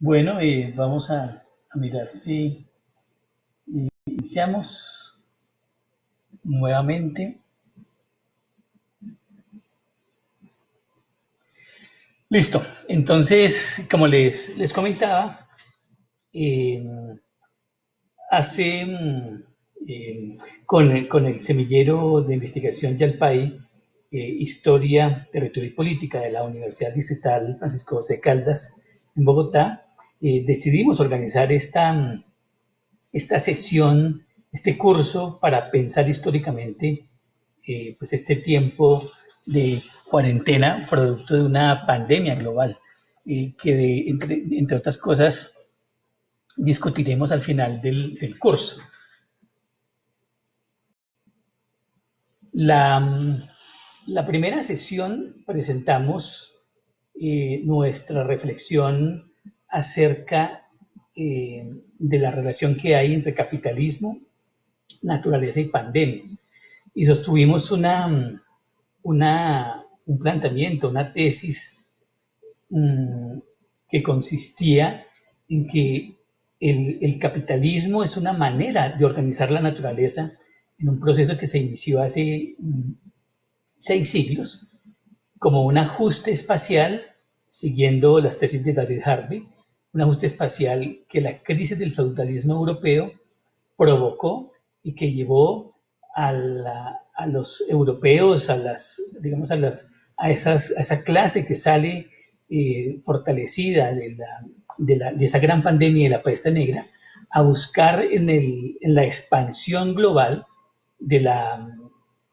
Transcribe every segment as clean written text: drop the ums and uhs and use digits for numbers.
Bueno, vamos a mirar si iniciamos nuevamente. Listo. Entonces, como les comentaba, eh, hace con el semillero de investigación Yalpay, Historia, Territorio y Política de la Universidad Distrital Francisco José Caldas en Bogotá, decidimos organizar esta sesión, este curso para pensar históricamente pues este tiempo de cuarentena producto de una pandemia global que entre otras cosas discutiremos al final del curso. La primera sesión presentamos nuestra reflexión acerca de la relación que hay entre capitalismo, naturaleza y pandemia. Y sostuvimos un planteamiento, una tesis que consistía en que el capitalismo es una manera de organizar la naturaleza en un proceso que se inició hace 6 siglos como un ajuste espacial, siguiendo las tesis de David Harvey, un ajuste espacial que la crisis del feudalismo europeo provocó y que llevó a los europeos, digamos, a esa clase que sale fortalecida de esa gran pandemia de la peste negra, a buscar en la expansión global de la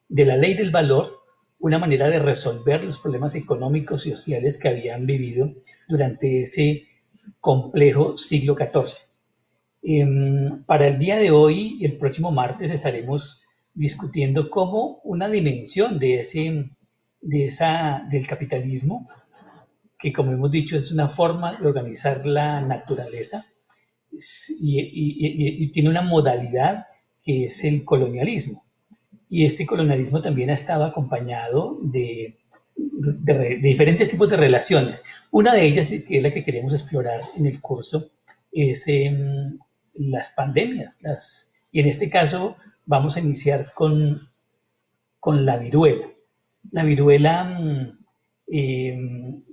ley del valor una manera de resolver los problemas económicos y sociales que habían vivido durante ese complejo siglo XIV. Para el día de hoy y el próximo martes estaremos discutiendo cómo una dimensión del capitalismo, que como hemos dicho es una forma de organizar la naturaleza y tiene una modalidad que es el colonialismo. Y este colonialismo también ha estado acompañado de diferentes tipos de relaciones. Una de ellas, que es la que queremos explorar en el curso, es las pandemias. Y en este caso vamos a iniciar con la viruela. La viruela,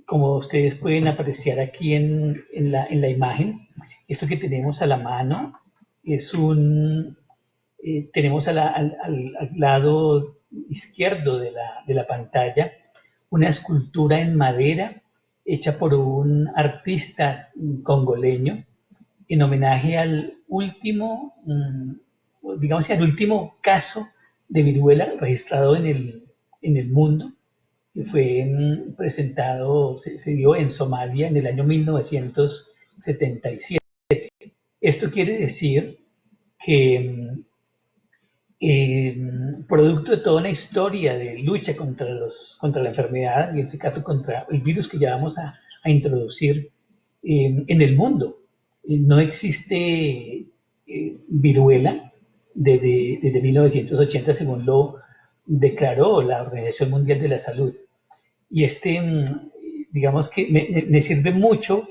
como ustedes pueden apreciar aquí en la imagen, esto que tenemos a la mano es tenemos al lado izquierdo de la pantalla una escultura en madera hecha por un artista congoleño en homenaje al último, digamos, al último caso de viruela registrado en el mundo, que fue presentado, se dio en Somalia en el año 1977. Esto quiere decir que producto de toda una historia de lucha contra la enfermedad, y en este caso contra el virus que ya vamos a introducir en el mundo. No existe viruela desde 1980, según lo declaró la Organización Mundial de la Salud. Y digamos que me sirve mucho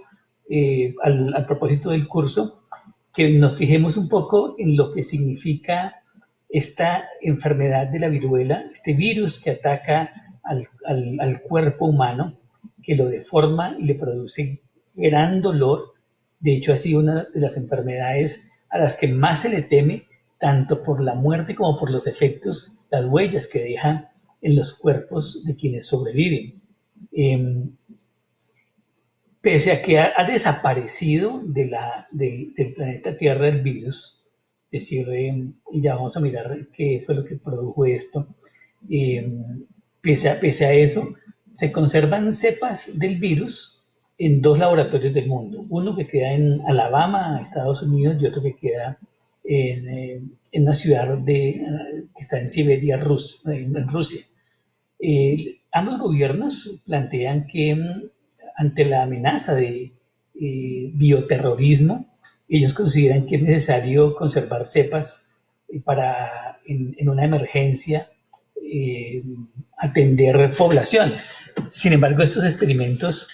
al propósito del curso, que nos fijemos un poco en lo que significa esta enfermedad de la viruela, este virus que ataca al cuerpo humano, que lo deforma y le produce gran dolor. De hecho, ha sido una de las enfermedades a las que más se le teme, tanto por la muerte como por los efectos, las huellas que deja en los cuerpos de quienes sobreviven. Pese a que ha desaparecido del planeta Tierra el virus, es decir, y ya vamos a mirar qué fue lo que produjo esto, pese a eso, se conservan cepas del virus en 2 laboratorios del mundo, uno que queda en Alabama, Estados Unidos, y otro que queda en una ciudad que está en Siberia, en Rusia. Ambos gobiernos plantean que ante la amenaza de bioterrorismo, ellos consideran que es necesario conservar cepas para en una emergencia atender poblaciones. Sin embargo, estos experimentos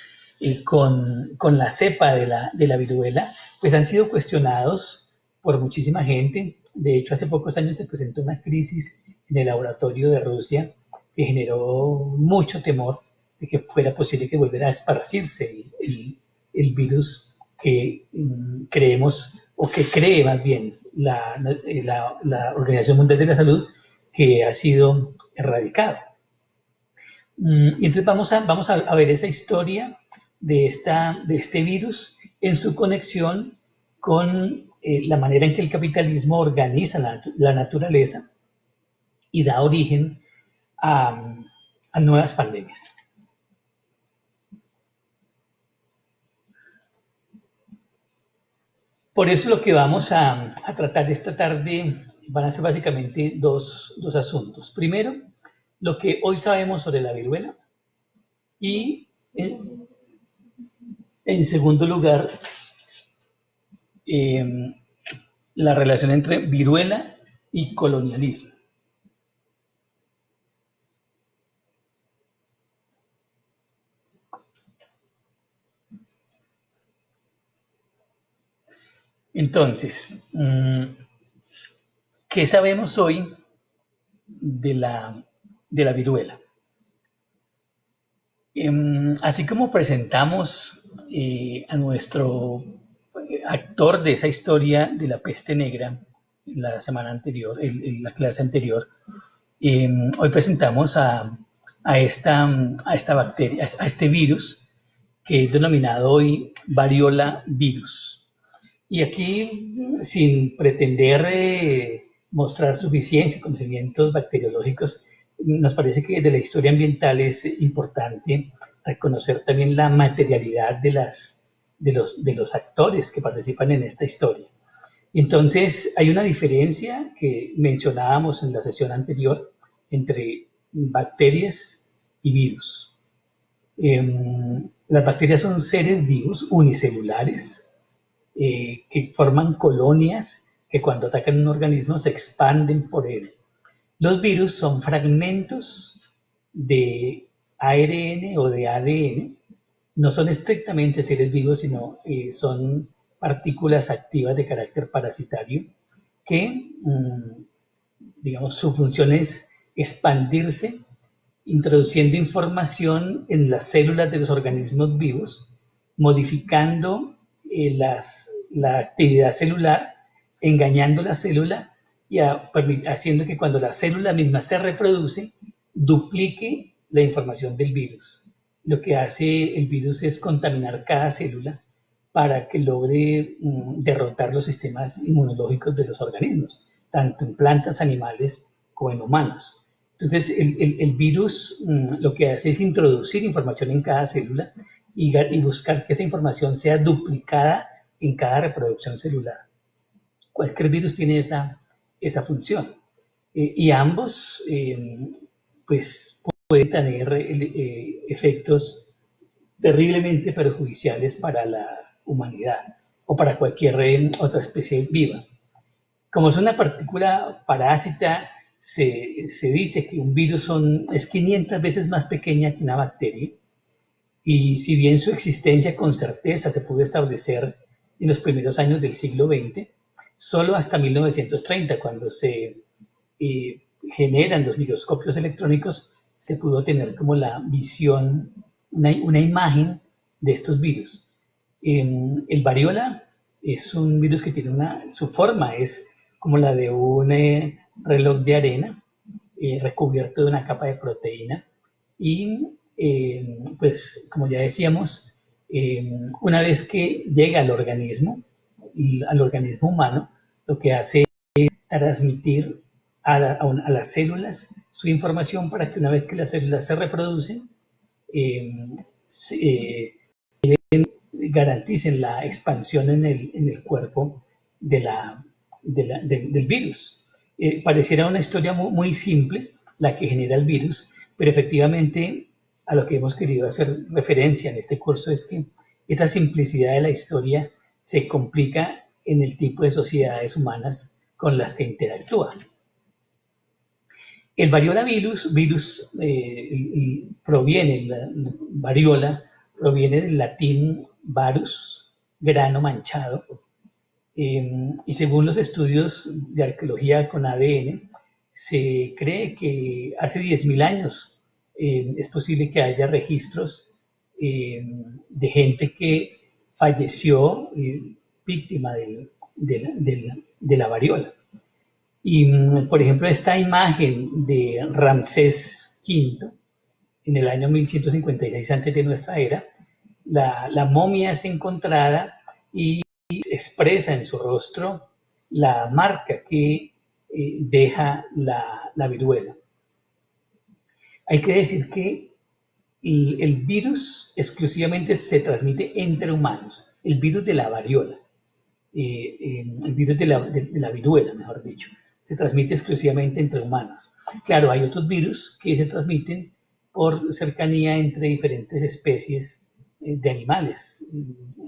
con la cepa de la viruela, pues han sido cuestionados por muchísima gente. De hecho, hace pocos años se presentó una crisis en el laboratorio de Rusia que generó mucho temor de que fuera posible que volviera a esparcirse el virus que creemos, o que cree más bien la Organización Mundial de la Salud, que ha sido erradicado. Y entonces vamos a ver esa historia de este virus en su conexión con la manera en que el capitalismo organiza la naturaleza y da origen a nuevas pandemias. Por eso lo que vamos a tratar esta tarde van a ser básicamente dos asuntos. Primero, lo que hoy sabemos sobre la viruela, y en segundo lugar, la relación entre viruela y colonialismo. Entonces, ¿qué sabemos hoy de la viruela? Así como presentamos a nuestro actor de esa historia de la peste negra en la semana anterior, en la clase anterior, hoy presentamos a esta bacteria, a este virus que es denominado hoy variola virus. Y aquí, sin pretender mostrar suficiencia y conocimientos bacteriológicos, nos parece que de la historia ambiental es importante reconocer también la materialidad de los actores que participan en esta historia. Entonces, hay una diferencia que mencionábamos en la sesión anterior entre bacterias y virus. Las bacterias son seres vivos unicelulares que forman colonias que cuando atacan un organismo se expanden por él. Los virus son fragmentos de ARN o de ADN, no son estrictamente seres vivos, sino son partículas activas de carácter parasitario que, digamos, su función es expandirse, introduciendo información en las células de los organismos vivos, modificando la actividad celular, engañando la célula y haciendo que cuando la célula misma se reproduce, duplique la información del virus. Lo que hace el virus es contaminar cada célula para que logre derrotar los sistemas inmunológicos de los organismos, tanto en plantas, animales como en humanos. Entonces, el virus lo que hace es introducir información en cada célula y buscar que esa información sea duplicada en cada reproducción celular. Cualquier virus tiene esa función. Y ambos, pues, pueden tener efectos terriblemente perjudiciales para la humanidad o para cualquier otra especie viva. Como es una partícula parásita, se dice que un virus es 500 veces más pequeña que una bacteria, y si bien su existencia con certeza se pudo establecer en los primeros años del siglo XX, solo hasta 1930, cuando se generan los microscopios electrónicos, se pudo tener como la visión, una imagen de estos virus. El variola es un virus que tiene su forma es como la de un reloj de arena recubierto de una capa de proteína y pues como ya decíamos, una vez que llega al organismo humano, lo que hace es transmitir a las células su información para que una vez que las células se reproducen, garanticen la expansión en el cuerpo del virus. Pareciera una historia muy simple la que genera el virus, pero efectivamente a lo que hemos querido hacer referencia en este curso es que esa simplicidad de la historia se complica en el tipo de sociedades humanas con las que interactúa. El variola virus proviene, la variola proviene del latín varus, grano manchado, y según los estudios de arqueología con ADN, se cree que hace 10.000 años es posible que haya registros de gente que falleció víctima de la variola. Y, por ejemplo, esta imagen de Ramsés V en el año 1156 antes de nuestra era, la momia es encontrada y expresa en su rostro la marca que deja la viruela. Hay que decir que el virus exclusivamente se transmite entre humanos, el virus de la variola, el virus de la viruela, mejor dicho, se transmite exclusivamente entre humanos. Claro, hay otros virus que se transmiten por cercanía entre diferentes especies de animales,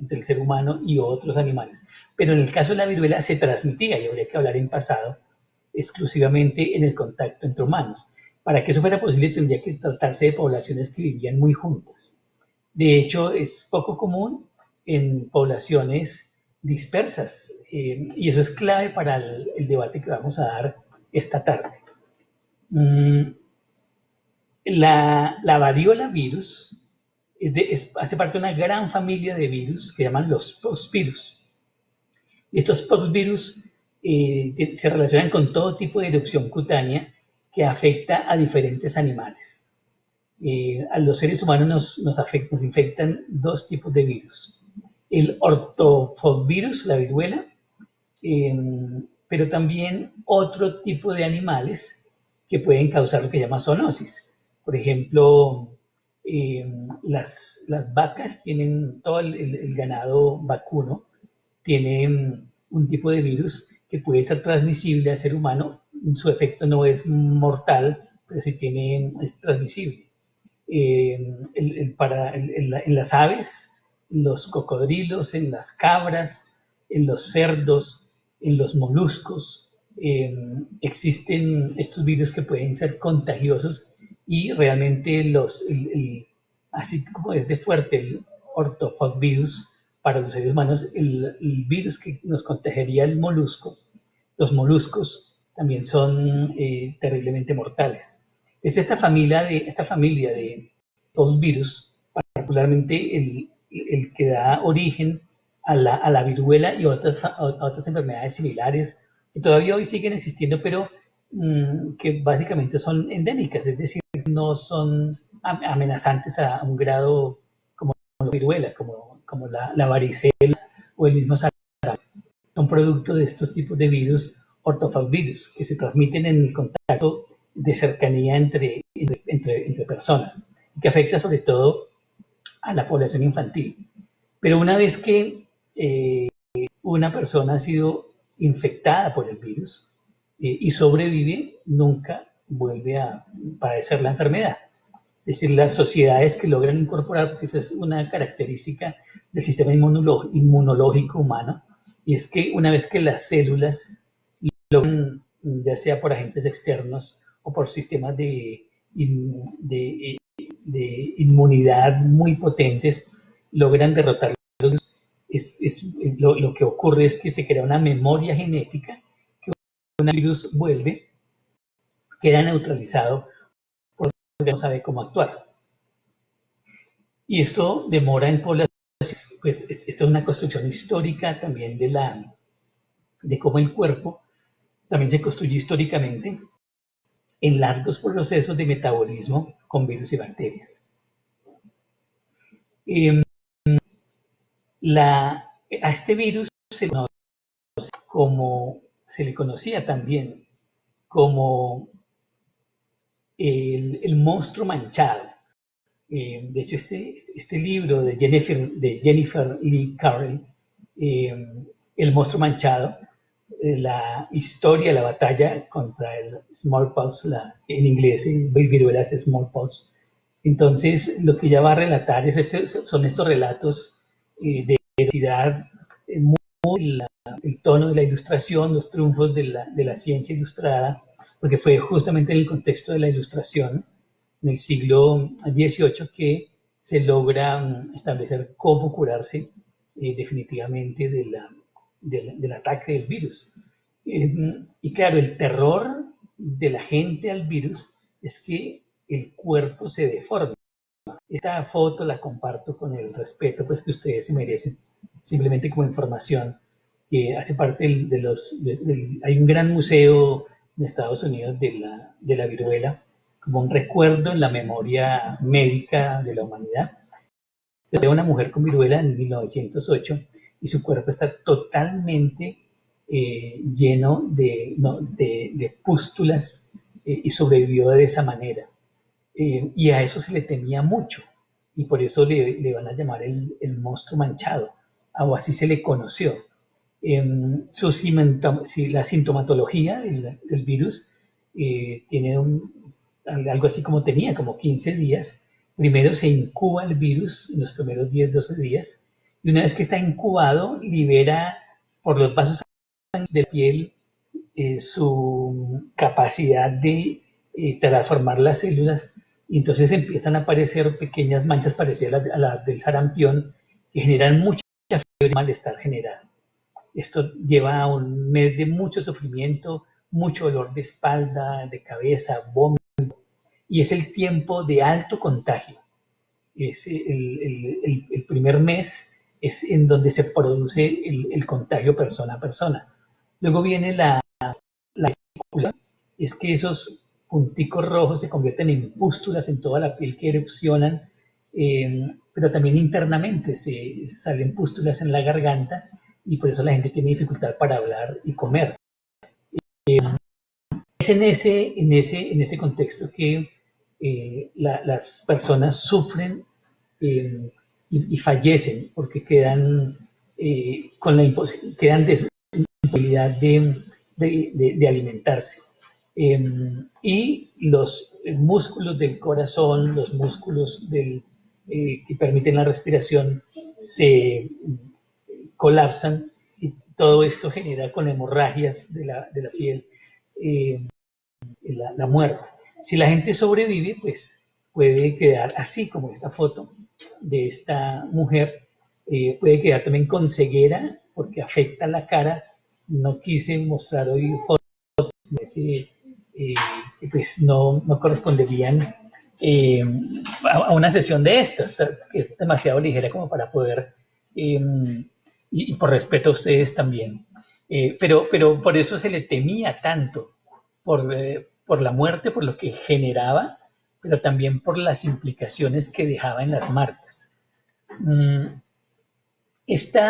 entre el ser humano y otros animales. Pero en el caso de la viruela se transmitía, y habría que hablar en pasado, exclusivamente en el contacto entre humanos. Para que eso fuera posible tendría que tratarse de poblaciones que vivían muy juntas. De hecho, es poco común en poblaciones dispersas, y eso es clave para el debate que vamos a dar esta tarde. La variola virus hace parte de una gran familia de virus que llaman los poxvirus. Y estos poxvirus se relacionan con todo tipo de erupción cutánea que afecta a diferentes animales. A los seres humanos nos infectan dos tipos de virus. El ortofovirus, la viruela, pero también otro tipo de animales que pueden causar lo que se llama zoonosis. Por ejemplo, las vacas tienen, todo el ganado vacuno tiene un tipo de virus que puede ser transmisible al ser humano. Su efecto no es mortal, pero sí es transmisible. En las aves, los cocodrilos, en las cabras, en los cerdos, en los moluscos, existen estos virus que pueden ser contagiosos y realmente así como es de fuerte el ortofovirus para los seres humanos, el virus que nos contagiaría el molusco, los moluscos también son terriblemente mortales. Es esta familia de dos virus, particularmente el que da origen a la viruela y a otras enfermedades similares que todavía hoy siguen existiendo, pero que básicamente son endémicas, es decir, no son amenazantes a un grado como la viruela, como la varicela o el mismo sarampión. Son producto de estos tipos de virus, ortofavirus, que se transmiten en el contacto de cercanía entre personas, que afecta sobre todo a la población infantil. Pero una vez que una persona ha sido infectada por el virus y sobrevive, nunca vuelve a padecer la enfermedad. Es decir, las sociedades que logran incorporar, porque esa es una característica del sistema inmunológico humano, y es que una vez que las células logran, ya sea por agentes externos o por sistemas de inmunidad muy potentes, logran derrotar los virus, lo que ocurre es que se crea una memoria genética que un virus vuelve, queda neutralizado porque no sabe cómo actuar. Y esto demora en poblaciones, pues esto es una construcción histórica también de cómo el cuerpo también se construye históricamente en largos procesos de metabolismo con virus y bacterias. A este virus se le conocía también como el monstruo manchado. De hecho, este libro de Jennifer Lee Carroll, El monstruo manchado, la historia, la batalla contra el smallpox, en inglés, viruelas smallpox. Entonces, lo que ella va a relatar son estos relatos de identidad, el tono de la ilustración, los triunfos de la ciencia ilustrada, porque fue justamente en el contexto de la ilustración, en el siglo XVIII, que se logra establecer cómo curarse definitivamente del ataque del virus. Y claro, el terror de la gente al virus es que el cuerpo se deforme. Esta foto la comparto con el respeto pues, que ustedes se merecen, simplemente como información que hace parte de los... hay un gran museo en Estados Unidos de la viruela, como un recuerdo en la memoria médica de la humanidad. Se ve una mujer con viruela en 1908 y su cuerpo está totalmente lleno de pústulas y sobrevivió de esa manera. Y a eso se le temía mucho y por eso le van a llamar el monstruo manchado, o así se le conoció. La sintomatología del virus tiene algo así como tenía, como 15 días. Primero se incuba el virus en los primeros 10, 12 días y una vez que está incubado libera por los vasos de la piel su capacidad de transformar las células y entonces empiezan a aparecer pequeñas manchas parecidas a las del sarampión que generan mucha fiebre y malestar general. Esto lleva a un mes de mucho sufrimiento, mucho dolor de espalda, de cabeza, vómito, y es el tiempo de alto contagio. Es el primer mes es en donde se produce el contagio persona a persona. Luego viene la vesícula, es que esos punticos rojos se convierten en pústulas en toda la piel que erupcionan, pero también internamente se salen pústulas en la garganta y por eso la gente tiene dificultad para hablar y comer. Es en ese contexto que las personas sufren y fallecen porque quedan con la quedan imposibilidad de alimentarse. Y los músculos del corazón, los músculos que permiten la respiración se colapsan y todo esto genera con hemorragias de la piel la muerte. Si la gente sobrevive, pues puede quedar así como esta foto de esta mujer, puede quedar también con ceguera porque afecta la cara. No quise mostrar hoy fotos que pues no corresponderían a una sesión de estas, que es demasiado ligera como para poder, y por respeto a ustedes también. Pero por eso se le temía tanto, por la muerte, por lo que generaba, pero también por las implicaciones que dejaba en las marcas. Este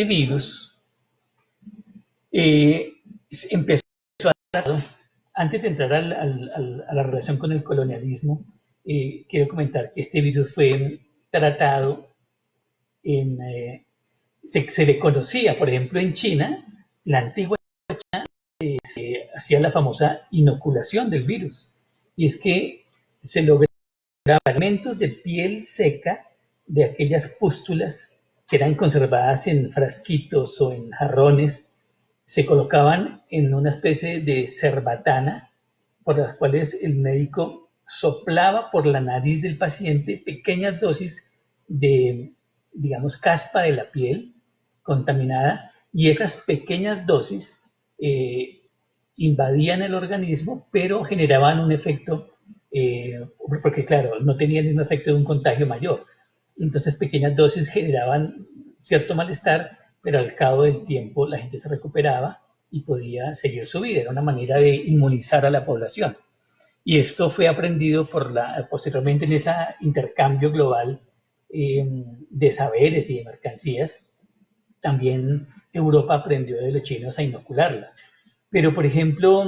virus empezó antes de entrar a la relación con el colonialismo, quiero comentar que este virus fue tratado se le conocía, por ejemplo, en China, la antigua China, se hacía la famosa inoculación del virus. Y es que se lograban fragmentos de piel seca de aquellas pústulas que eran conservadas en frasquitos o en jarrones, se colocaban en una especie de cerbatana por las cuales el médico soplaba por la nariz del paciente pequeñas dosis de, digamos, caspa de la piel contaminada y esas pequeñas dosis invadían el organismo, pero generaban un efecto, porque claro, no tenían el mismo efecto de un contagio mayor. Entonces pequeñas dosis generaban cierto malestar, pero al cabo del tiempo la gente se recuperaba y podía seguir su vida. Era una manera de inmunizar a la población. Y esto fue aprendido posteriormente en ese intercambio global de saberes y de mercancías. También Europa aprendió de los chinos a inocularla. Pero, por ejemplo,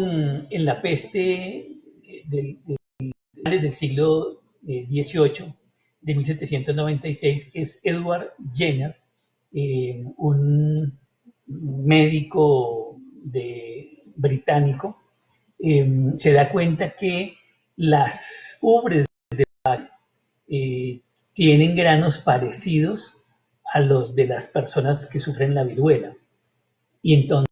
en la peste del siglo XVIII, de 1796, es Edward Jenner, un médico británico, se da cuenta que las ubres de Bach tienen granos parecidos a los de las personas que sufren la viruela. Y entonces,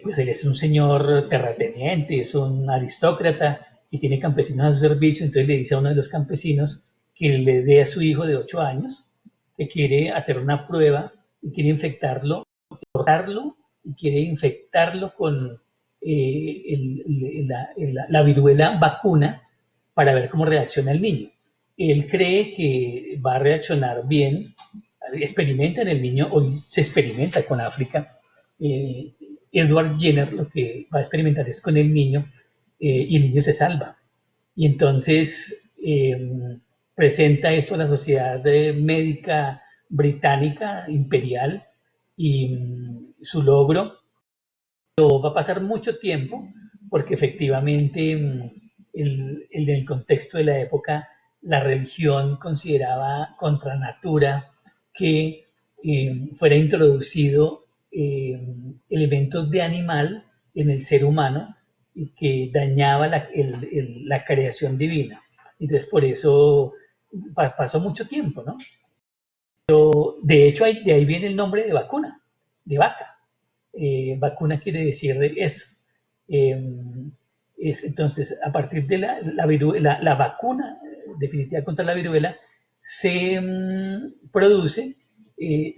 pues él es un señor terrateniente, es un aristócrata, y tiene campesinos a su servicio, entonces le dice a uno de los campesinos que le dé a su hijo de 8 años, que quiere hacer una prueba y quiere infectarlo, cortarlo y quiere infectarlo con la viruela vacuna para ver cómo reacciona el niño. Él cree que va a reaccionar bien, experimenta en el niño, hoy se experimenta con África. Edward Jenner lo que va a experimentar es con el niño y el niño se salva. Y entonces presenta esto a la Sociedad Médica Británica Imperial y su logro. Pero va a pasar mucho tiempo porque efectivamente en el contexto de la época la religión consideraba contra natura que fuera introducido elementos de animal en el ser humano y que dañaba la creación divina. Entonces por eso pasó mucho tiempo, ¿no? Pero de hecho de ahí viene el nombre de vacuna, de vaca. Vacuna quiere decir eso. Entonces, a partir de la vacuna definitiva contra la viruela se produce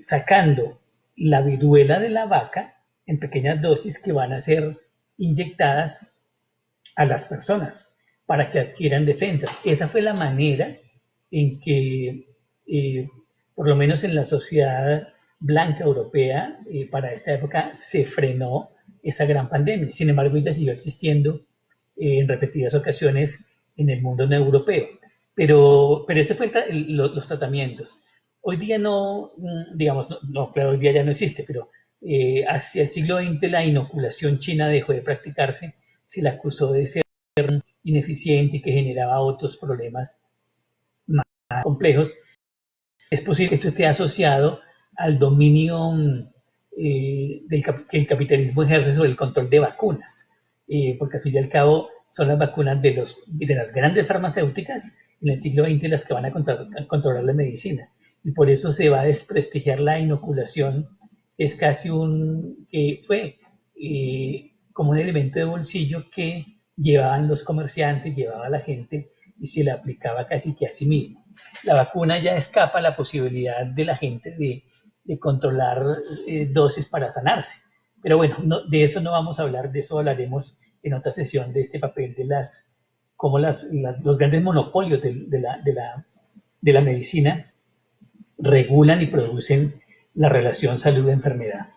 sacando la viruela de la vaca en pequeñas dosis que van a ser inyectadas a las personas para que adquieran defensa. Esa fue la manera en que, por lo menos en la sociedad blanca europea, para esta época se frenó esa gran pandemia. Sin embargo, ella siguió existiendo en repetidas ocasiones en el mundo no europeo. Pero ese fue los tratamientos. Hoy día no, digamos, no, claro, hoy día ya no existe, pero hacia el siglo XX la inoculación china dejó de practicarse, se la acusó de ser ineficiente y que generaba otros problemas más complejos. Es posible que esto esté asociado al dominio que el capitalismo ejerce sobre el control de vacunas, porque al fin y al cabo son las vacunas de las grandes farmacéuticas en el siglo XX las que van a controlar la medicina. Y por eso se va a desprestigiar la inoculación, que es casi que fue como un elemento de bolsillo que llevaban los comerciantes, llevaba la gente y se le aplicaba casi que a sí mismo. La vacuna ya escapa a la posibilidad de la gente de controlar dosis para sanarse. Pero bueno, de eso no vamos a hablar, de eso hablaremos en otra sesión, de este papel de cómo los grandes monopolios de la medicina regulan y producen la relación salud-enfermedad.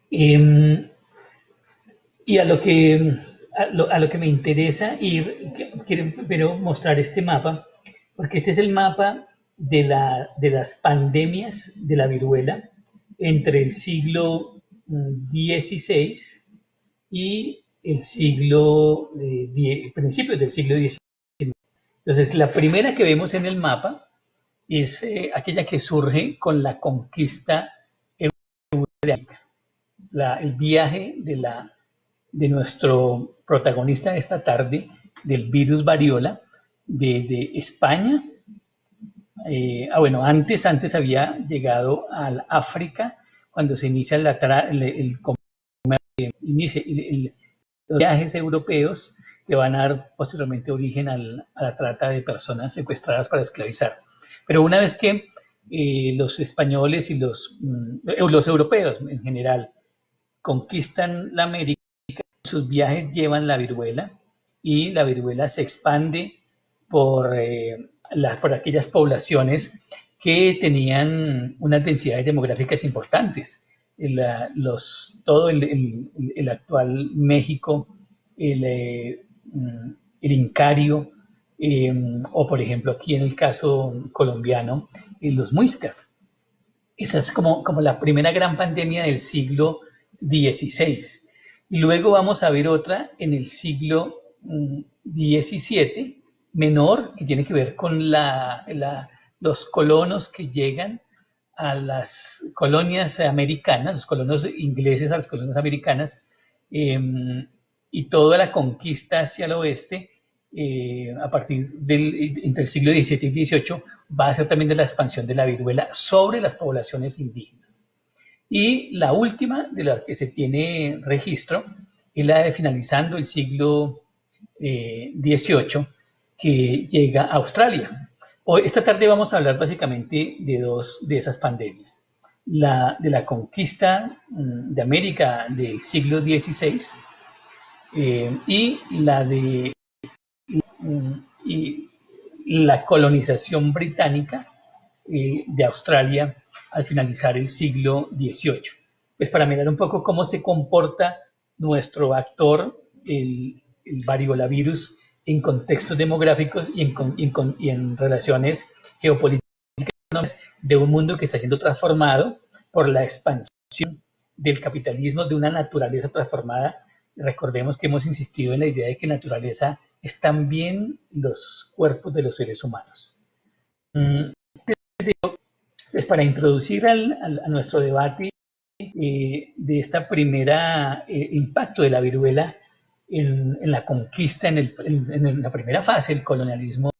Y a lo que me interesa ir, quiero mostrar este mapa, porque este es el mapa de las pandemias de la viruela entre el siglo XVI y el principios del siglo XIX. Entonces, la primera que vemos en el mapa es aquella que surge con la conquista de América. El viaje de nuestro protagonista de esta tarde, del virus variola, de España. Bueno, antes había llegado al África cuando se inicia los viajes europeos que van a dar posteriormente origen a la trata de personas secuestradas para esclavizar. Pero una vez que los españoles y los europeos en general conquistan la América, sus viajes llevan la viruela y la viruela se expande por aquellas poblaciones que tenían unas densidades demográficas importantes. Todo el actual México, el Incario, o por ejemplo aquí en el caso colombiano, los muiscas. Esa es como la primera gran pandemia del siglo XVI. Y luego vamos a ver otra en el siglo XVII, menor, que tiene que ver con los colonos que llegan a las colonias americanas, los colonos ingleses a las colonias americanas, y toda la conquista hacia el oeste, a partir entre el siglo XVII y XVIII, va a ser también de la expansión de la viruela sobre las poblaciones indígenas. Y la última de las que se tiene registro es la de finalizando el siglo XVIII, que llega a Australia. Hoy, esta tarde vamos a hablar básicamente de dos de esas pandemias. La de la conquista de América del siglo XVI y la de y la colonización británica de Australia al finalizar el siglo XVIII. Pues para mirar un poco cómo se comporta nuestro actor, el variolavirus, en contextos demográficos y en relaciones geopolíticas de un mundo que está siendo transformado por la expansión del capitalismo, de una naturaleza transformada. Recordemos que hemos insistido en la idea de que naturaleza es también los cuerpos de los seres humanos. Pues para introducir a nuestro debate de esta primera impacto de la viruela en la conquista, en la primera fase del colonialismo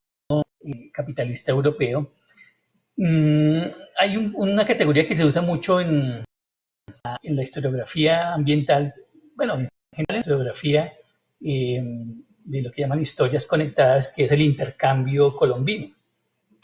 capitalista europeo, hay una categoría que se usa mucho en la historiografía ambiental, bueno, en general en la historiografía de lo que llaman historias conectadas, que es el intercambio colombino.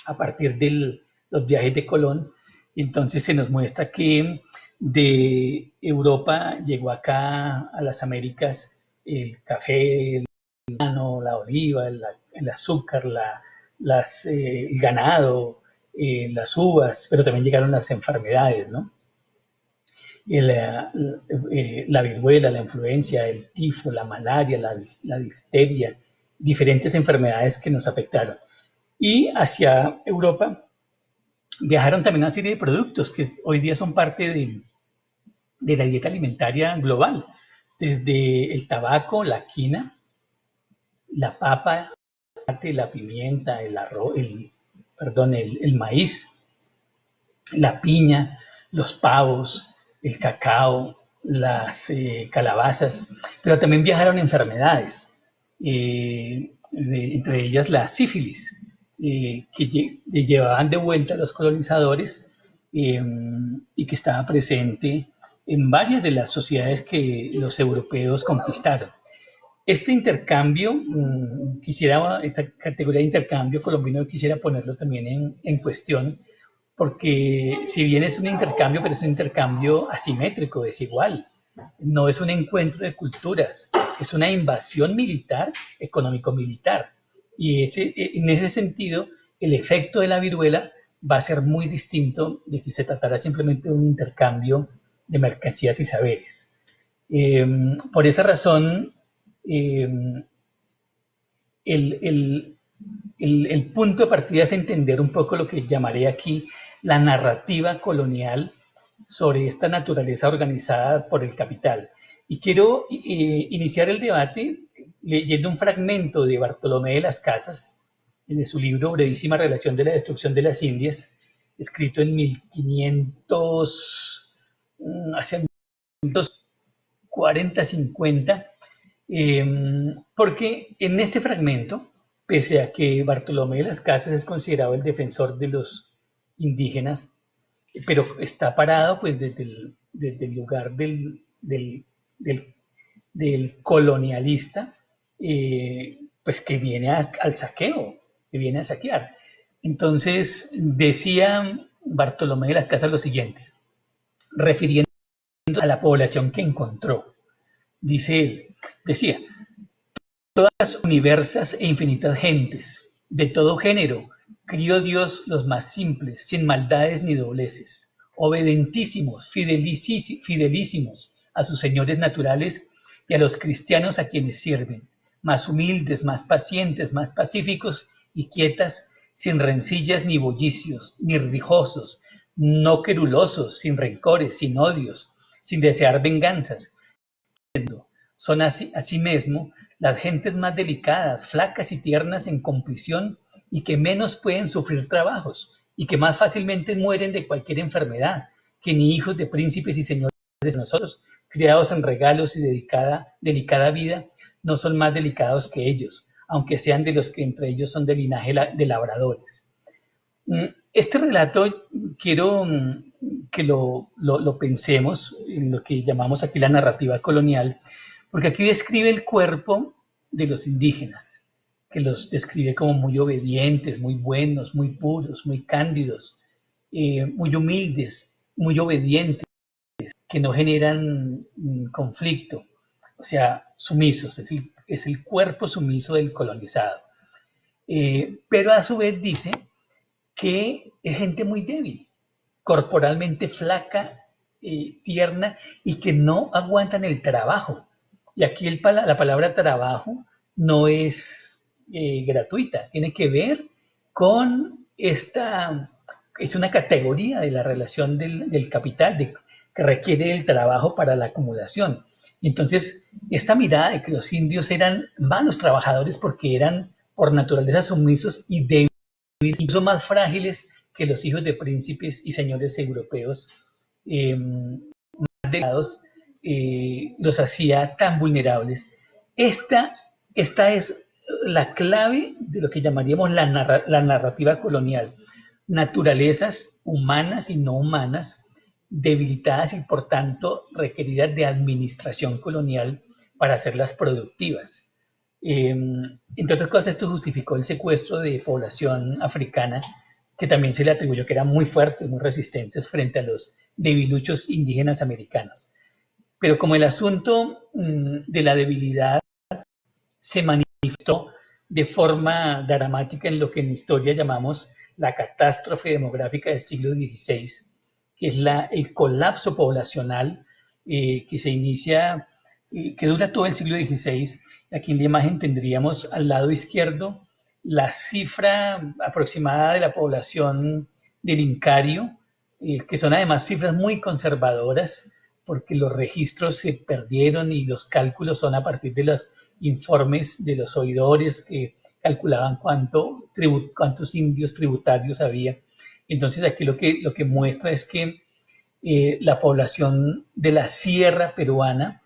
A partir de los viajes de Colón, entonces se nos muestra que de Europa llegó acá a las Américas el café, el grano, la oliva, el azúcar, el ganado, las uvas, pero también llegaron las enfermedades, ¿no? La viruela, la influencia, el tifo, la malaria, la difteria, diferentes enfermedades que nos afectaron. Y hacia Europa viajaron también una serie de productos que hoy día son parte de la dieta alimentaria global, desde el tabaco, la quina, la papa, la pimienta, el arroz, el maíz, la piña, los pavos, el cacao, las calabazas, pero también viajaron enfermedades, entre ellas la sífilis, que llevaban de vuelta a los colonizadores y que estaba presente en varias de las sociedades que los europeos conquistaron. Este intercambio, esta categoría de intercambio colombiano quisiera ponerlo también en cuestión, porque si bien es un intercambio, pero es un intercambio asimétrico, desigual. No es un encuentro de culturas, es una invasión militar, económico-militar. Y en ese sentido, el efecto de la viruela va a ser muy distinto de si se tratara simplemente de un intercambio de mercancías y saberes. Por esa razón, eh, el punto de partida es entender un poco lo que llamaré aquí la narrativa colonial sobre esta naturaleza organizada por el capital. Y quiero iniciar el debate leyendo un fragmento de Bartolomé de las Casas, de su libro Brevísima Relación de la Destrucción de las Indias, escrito en 1500, hace 1540, 50, porque en este fragmento, pese a que Bartolomé de las Casas es considerado el defensor de los indígenas, pero está parado pues desde el lugar del colonialista, pues que viene al saqueo, que viene a saquear. Entonces decía Bartolomé de las Casas lo siguiente, refiriendo a la población que encontró. Dice él, decía, todas universas e infinitas gentes, de todo género, crió Dios los más simples, sin maldades ni dobleces, obedentísimos, fidelísimos a sus señores naturales y a los cristianos a quienes sirven, más humildes, más pacientes, más pacíficos y quietas, sin rencillas ni bullicios, ni rijosos, no querulosos, sin rencores, sin odios, sin desear venganzas. Son asimismo las gentes más delicadas, flacas y tiernas en comprensión y que menos pueden sufrir trabajos y que más fácilmente mueren de cualquier enfermedad, que ni hijos de príncipes y señores de nosotros, criados en regalos y delicada vida, no son más delicados que ellos, aunque sean de los que entre ellos son de linaje de labradores. Este relato quiero que lo pensemos en lo que llamamos aquí la narrativa colonial, porque aquí describe el cuerpo de los indígenas, que los describe como muy obedientes, muy buenos, muy puros, muy cándidos, muy humildes, muy obedientes, que no generan conflicto, o sea, sumisos, es el cuerpo sumiso del colonizado. Pero a su vez dice que es gente muy débil, corporalmente flaca, tierna y que no aguantan el trabajo. Y aquí la palabra trabajo no es gratuita, tiene que ver con es una categoría de la relación del capital que requiere el trabajo para la acumulación. Y entonces, esta mirada de que los indios eran malos trabajadores porque eran por naturaleza sumisos y débiles, incluso más frágiles que los hijos de príncipes y señores europeos, más delicados, los hacía tan vulnerables. Esta, esta es la clave de lo que llamaríamos la narrativa colonial. Naturalezas humanas y no humanas, debilitadas y por tanto requeridas de administración colonial para hacerlas productivas. Entre otras cosas, esto justificó el secuestro de población africana, que también se le atribuyó que eran muy fuertes, muy resistentes frente a los debiluchos indígenas americanos. Pero como el asunto de la debilidad se manifestó de forma dramática en lo que en historia llamamos la catástrofe demográfica del siglo XVI, que es el colapso poblacional que se inicia, que dura todo el siglo XVI. Aquí en la imagen tendríamos al lado izquierdo la cifra aproximada de la población del Incario, que son además cifras muy conservadoras, porque los registros se perdieron y los cálculos son a partir de los informes de los oidores que calculaban cuántos indios tributarios había. Entonces aquí lo que muestra es que la población de la sierra peruana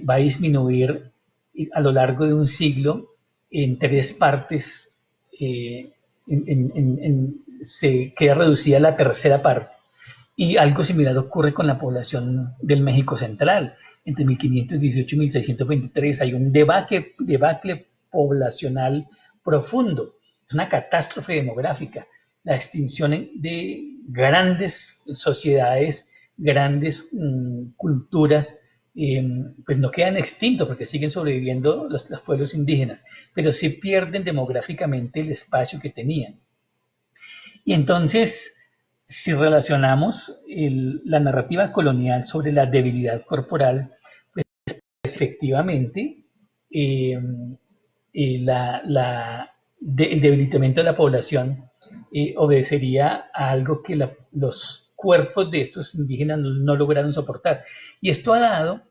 va a disminuir a lo largo de un siglo en tres partes, se queda reducida a la tercera parte. Y algo similar ocurre con la población del México Central. Entre 1518 y 1623 hay un debacle poblacional profundo. Es una catástrofe demográfica. La extinción de grandes sociedades, grandes culturas, pues no quedan extintos porque siguen sobreviviendo los pueblos indígenas, pero sí pierden demográficamente el espacio que tenían. Y entonces, si relacionamos la narrativa colonial sobre la debilidad corporal, pues efectivamente eh, el debilitamiento de la población obedecería a algo que los cuerpos de estos indígenas no lograron soportar. Y esto ha dado,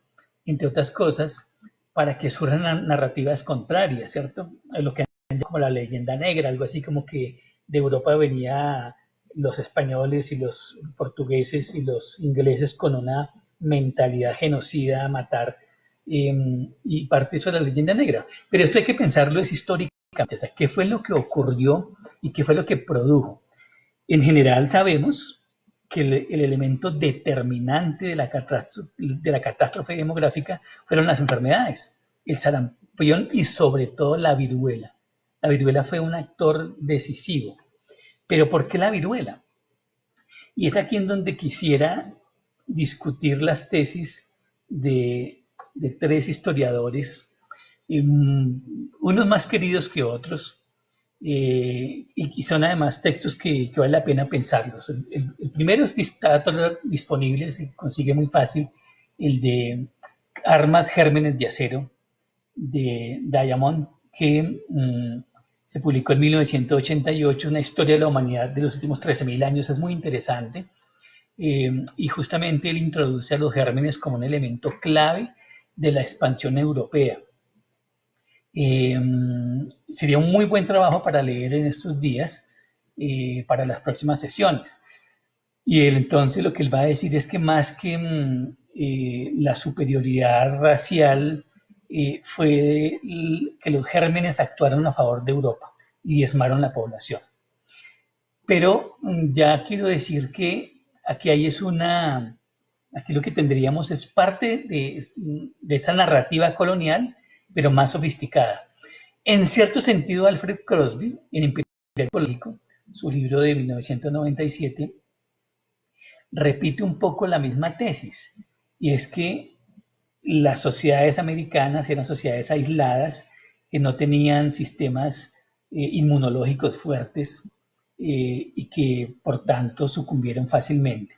entre otras cosas, para que surjan narrativas contrarias, ¿cierto? A lo que como la leyenda negra, algo así como que de Europa venía los españoles y los portugueses y los ingleses con una mentalidad genocida a matar, y parte de eso de la leyenda negra. Pero esto hay que pensarlo es históricamente, o sea, qué fue lo que ocurrió y qué fue lo que produjo. En general sabemos que el elemento determinante de la catástrofe demográfica fueron las enfermedades, el sarampión y sobre todo la viruela. La viruela fue un actor decisivo. ¿Pero por qué la viruela? Y es aquí en donde quisiera discutir las tesis de tres historiadores, unos más queridos que otros, y son además textos que vale la pena pensarlos. El primero está todo disponible, se consigue muy fácil, el de Armas, Gérmenes de Acero, de Diamond, que se publicó en 1988, una historia de la humanidad de los últimos 13.000 años, es muy interesante, y justamente él introduce a los gérmenes como un elemento clave de la expansión europea. Sería un muy buen trabajo para leer en estos días, para las próximas sesiones. Y él entonces lo que él va a decir es que más que la superioridad racial, fue que los gérmenes actuaron a favor de Europa y diezmaron la población. Pero ya quiero decir que aquí hay aquí lo que tendríamos es parte de esa narrativa colonial, pero más sofisticada. En cierto sentido, Alfred Crosby, en Imperial Ecológico, su libro de 1997, repite un poco la misma tesis, y es que las sociedades americanas eran sociedades aisladas que no tenían sistemas inmunológicos fuertes y que por tanto sucumbieron fácilmente.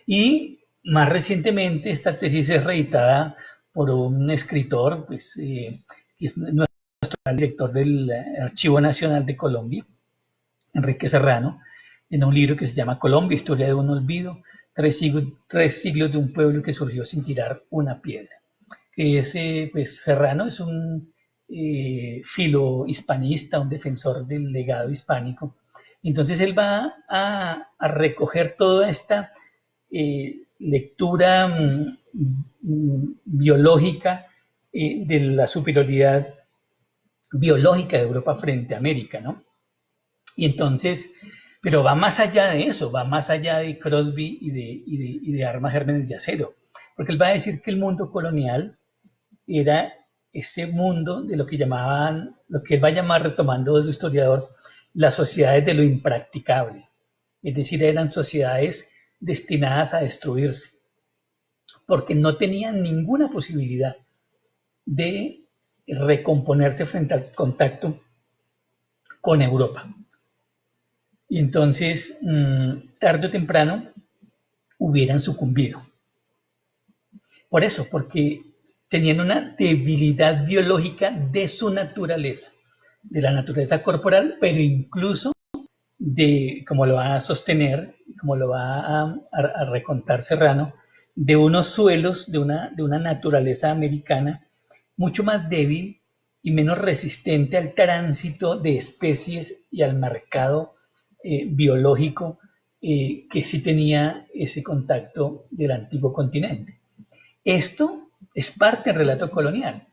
Y más recientemente esta tesis es reeditada por un escritor, pues, que es nuestro director del Archivo Nacional de Colombia, Enrique Serrano, en un libro que se llama Colombia, Historia de un Olvido, tres siglos de un pueblo que surgió sin tirar una piedra. Que ese, pues Serrano es un filo hispanista, un defensor del legado hispánico. Entonces él va a recoger toda esta lectura biológica de la superioridad biológica de Europa frente a América, ¿no? Y entonces, pero va más allá de eso, va más allá de Crosby y de armas gérmenes de acero, porque él va a decir que el mundo colonial era ese mundo de lo que llamaban, lo que él va a llamar, retomando de su historiador, las sociedades de lo impracticable. Es decir, eran sociedades destinadas a destruirse, porque no tenían ninguna posibilidad de recomponerse frente al contacto con Europa. Y entonces, tarde o temprano, hubieran sucumbido. Por eso, porque tenían una debilidad biológica de su naturaleza, de la naturaleza corporal, pero incluso de, como lo va a sostener, como lo va a recontar Serrano, de unos suelos, de una naturaleza americana mucho más débil y menos resistente al tránsito de especies y al mercado biológico que sí tenía ese contacto del antiguo continente. Esto es parte del relato colonial,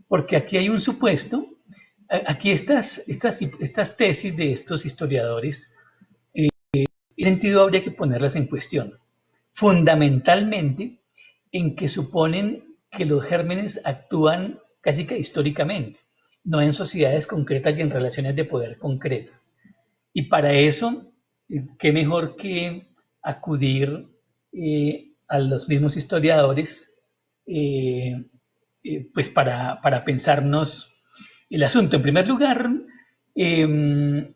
porque aquí hay un supuesto, aquí estas tesis de estos historiadores, en sentido habría que ponerlas en cuestión, fundamentalmente en que suponen que los gérmenes actúan casi que históricamente, no en sociedades concretas y en relaciones de poder concretas. Y para eso, qué mejor que acudir a los mismos historiadores pues para pensarnos el asunto. En primer lugar, eh,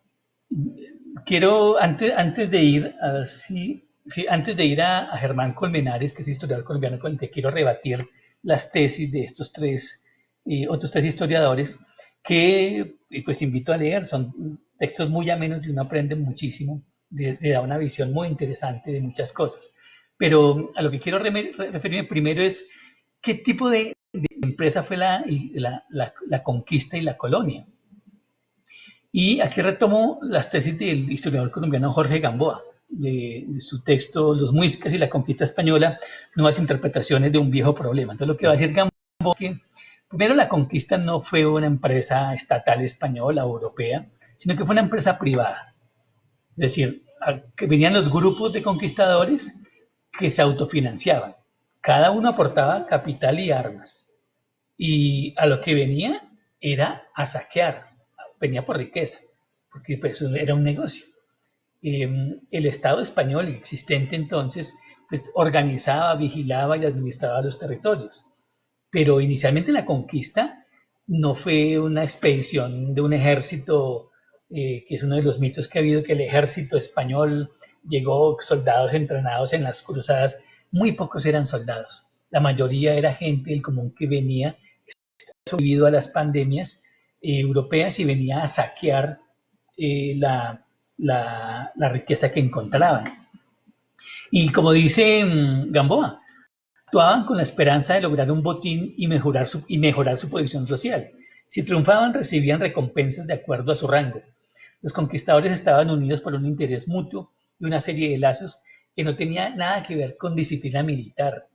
quiero, antes de ir, a ver si antes de ir a Germán Colmenares, que es historiador colombiano con el que quiero rebatir las tesis de estos otros tres historiadores, que pues invito a leer, son textos muy amenos y uno aprende muchísimo, le da una visión muy interesante de muchas cosas. Pero a lo que quiero referirme primero es qué tipo de empresa fue la conquista y la colonia. Y aquí retomo las tesis del historiador colombiano Jorge Gamboa, de su texto Los Muiscas y la conquista española, nuevas interpretaciones de un viejo problema. Entonces lo que va a decir Gamboa es que primero la conquista no fue una empresa estatal española o europea, sino que fue una empresa privada. Es decir, que venían los grupos de conquistadores que se autofinanciaban. Cada uno aportaba capital y armas. Y a lo que venía era a saquear, venía por riqueza, porque pues era un negocio. El Estado español existente entonces pues organizaba, vigilaba y administraba los territorios. Pero inicialmente la conquista no fue una expedición de un ejército, que es uno de los mitos que ha habido, que el ejército español llegó, soldados entrenados en las cruzadas. Muy pocos eran soldados. La mayoría era gente del común que venía sobrevivido a las pandemias europeas y venía a saquear la riqueza que encontraban. Y como dice Gamboa, actuaban con la esperanza de lograr un botín y mejorar su posición social. Si triunfaban, recibían recompensas de acuerdo a su rango. Los conquistadores estaban unidos por un interés mutuo y una serie de lazos que no tenía nada que ver con disciplina militar.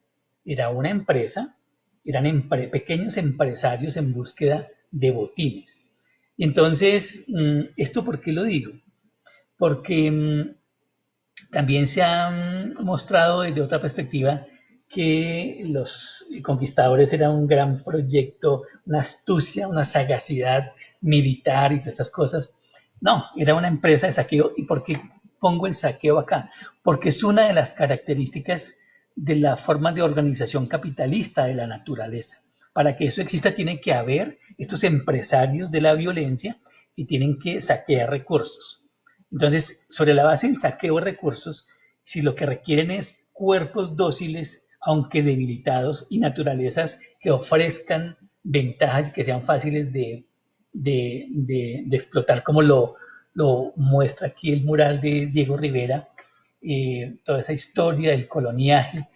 Era una empresa, eran pequeños empresarios en búsqueda de botines. Y entonces, ¿esto por qué lo digo? porque también se ha mostrado desde otra perspectiva que los conquistadores eran un gran proyecto, una astucia, una sagacidad militar y todas estas cosas. No, era una empresa de saqueo. ¿Y por qué pongo el saqueo acá? Porque es una de las características de la forma de organización capitalista de la naturaleza. Para que eso exista tiene que haber estos empresarios de la violencia que tienen que saquear recursos. Entonces, sobre la base del saqueo de recursos, si lo que requieren es cuerpos dóciles, aunque debilitados, y naturalezas que ofrezcan ventajas y que sean fáciles de explotar, como lo muestra aquí el mural de Diego Rivera, toda esa historia del coloniaje,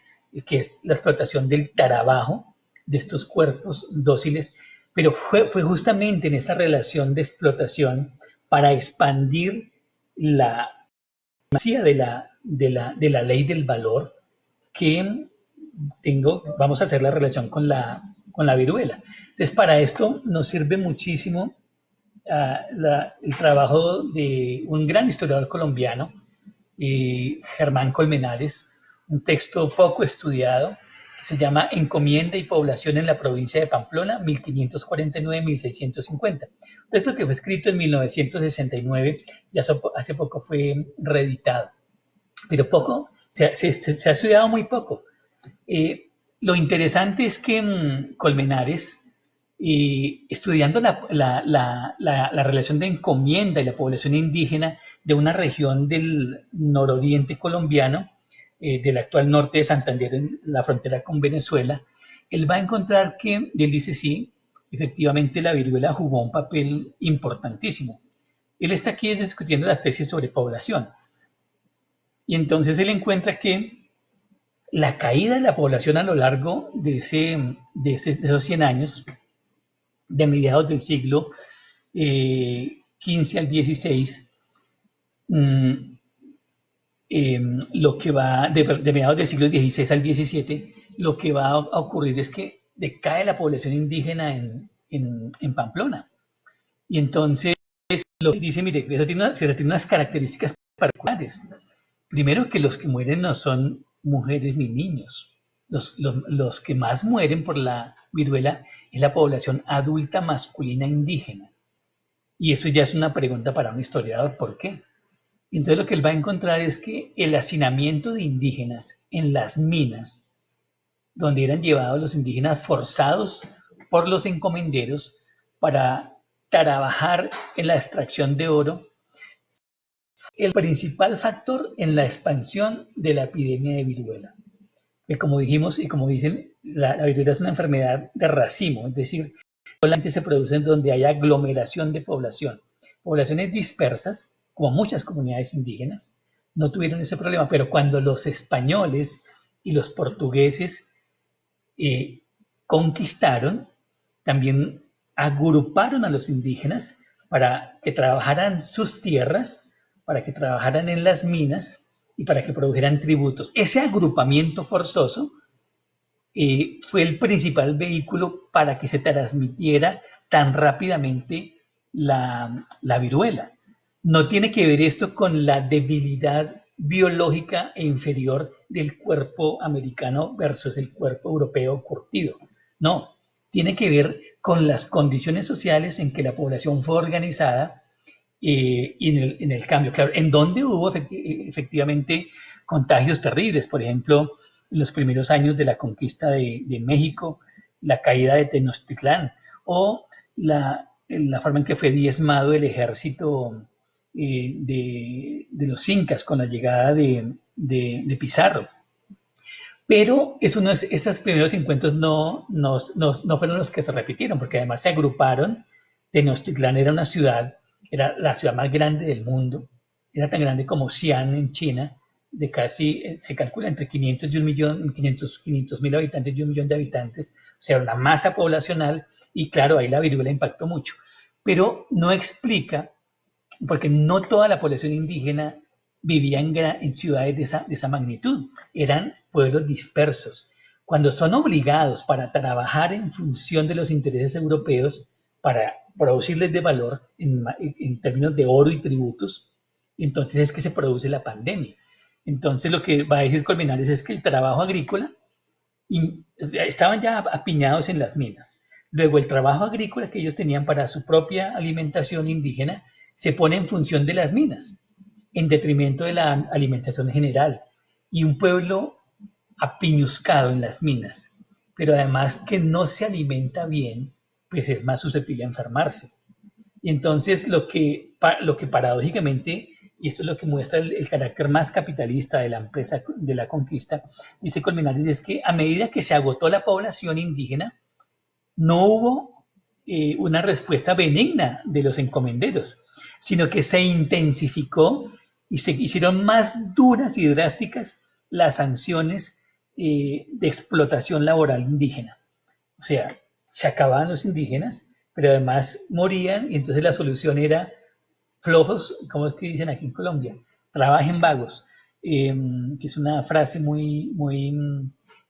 que es la explotación del trabajo de estos cuerpos dóciles, pero fue justamente en esa relación de explotación para expandir la primacía de la ley del valor que vamos a hacer la relación con la viruela. Entonces, para esto nos sirve muchísimo el trabajo de un gran historiador colombiano, Germán Colmenares, un texto poco estudiado, se llama Encomienda y población en la provincia de Pamplona, 1549-1650. Un texto que fue escrito en 1969 y hace poco fue reeditado. Pero se ha estudiado muy poco. Lo interesante es que Colmenares, estudiando la relación de encomienda y la población indígena de una región del nororiente colombiano, del actual norte de Santander, en la frontera con Venezuela, él va a encontrar que, él dice sí, efectivamente la viruela jugó un papel importantísimo. Él está aquí discutiendo las tesis sobre población. Y entonces él encuentra que la caída de la población a lo largo de esos 100 años, de mediados del siglo XV al XVI, lo que va, de mediados del siglo XVI al XVII, lo que va a ocurrir es que decae la población indígena en Pamplona. Y entonces lo que dice, mire, eso tiene unas características particulares. Primero, que los que mueren no son mujeres ni niños. Los que más mueren por la viruela es la población adulta masculina indígena. Y eso ya es una pregunta para un historiador, ¿por qué? Entonces lo que él va a encontrar es que el hacinamiento de indígenas en las minas, donde eran llevados los indígenas forzados por los encomenderos para trabajar en la extracción de oro, el principal factor en la expansión de la epidemia de viruela. Que como dijimos y como dicen, la viruela es una enfermedad de racimo, es decir, solamente se produce en donde hay aglomeración de población. Poblaciones dispersas, como muchas comunidades indígenas, no tuvieron ese problema, pero cuando los españoles y los portugueses conquistaron, también agruparon a los indígenas para que trabajaran sus tierras, para que trabajaran en las minas y para que produjeran tributos. Ese agrupamiento forzoso fue el principal vehículo para que se transmitiera tan rápidamente la viruela. No tiene que ver esto con la debilidad biológica e inferior del cuerpo americano versus el cuerpo europeo curtido. No, tiene que ver con las condiciones sociales en que la población fue organizada y en el cambio. Claro, en donde hubo efectivamente contagios terribles, por ejemplo, en los primeros años de la conquista de México, la caída de Tenochtitlán o la forma en que fue diezmado el ejército de los incas con la llegada de Pizarro. Pero esos primeros encuentros no fueron los que se repitieron, porque además se agruparon. Tenochtitlán era la ciudad más grande del mundo, era tan grande como Xi'an en China, de casi, se calcula entre 500 y 500.000 habitantes y 1 millón de habitantes, o sea, una masa poblacional, y claro, ahí la viruela impactó mucho. Pero no explica, porque no toda la población indígena vivía en ciudades de esa magnitud, eran pueblos dispersos. Cuando son obligados para trabajar en función de los intereses europeos, para producirles de valor en términos de oro y tributos, entonces es que se produce la pandemia. Entonces lo que va a decir Colmenares es que el trabajo agrícola estaban ya apiñados en las minas. Luego el trabajo agrícola que ellos tenían para su propia alimentación indígena se pone en función de las minas, en detrimento de la alimentación general. Y un pueblo apiñuscado en las minas, pero además que no se alimenta bien, pues es más susceptible a enfermarse. Y entonces lo que paradójicamente, y esto es lo que muestra el carácter más capitalista de la empresa de la conquista, dice Colmenares, es que a medida que se agotó la población indígena, no hubo una respuesta benigna de los encomenderos, sino que se intensificó y se hicieron más duras y drásticas las sanciones de explotación laboral indígena. O sea, se acababan los indígenas, pero además morían y entonces la solución era flojos, como es que dicen aquí en Colombia, trabajen vagos, que es una frase muy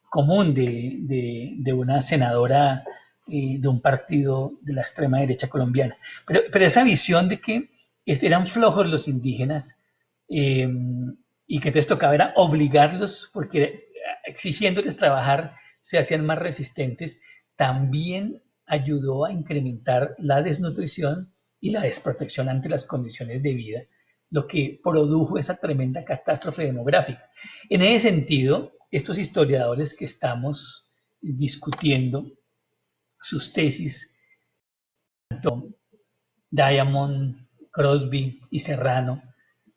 común de una senadora de un partido de la extrema derecha colombiana. Pero esa visión de que eran flojos los indígenas eh, y que entonces tocaba era obligarlos, porque exigiéndoles trabajar se hacían más resistentes, también ayudó a incrementar la desnutrición y la desprotección ante las condiciones de vida, lo que produjo esa tremenda catástrofe demográfica. En ese sentido, estos historiadores que estamos discutiendo sus tesis, Diamond, Crosby y Serrano,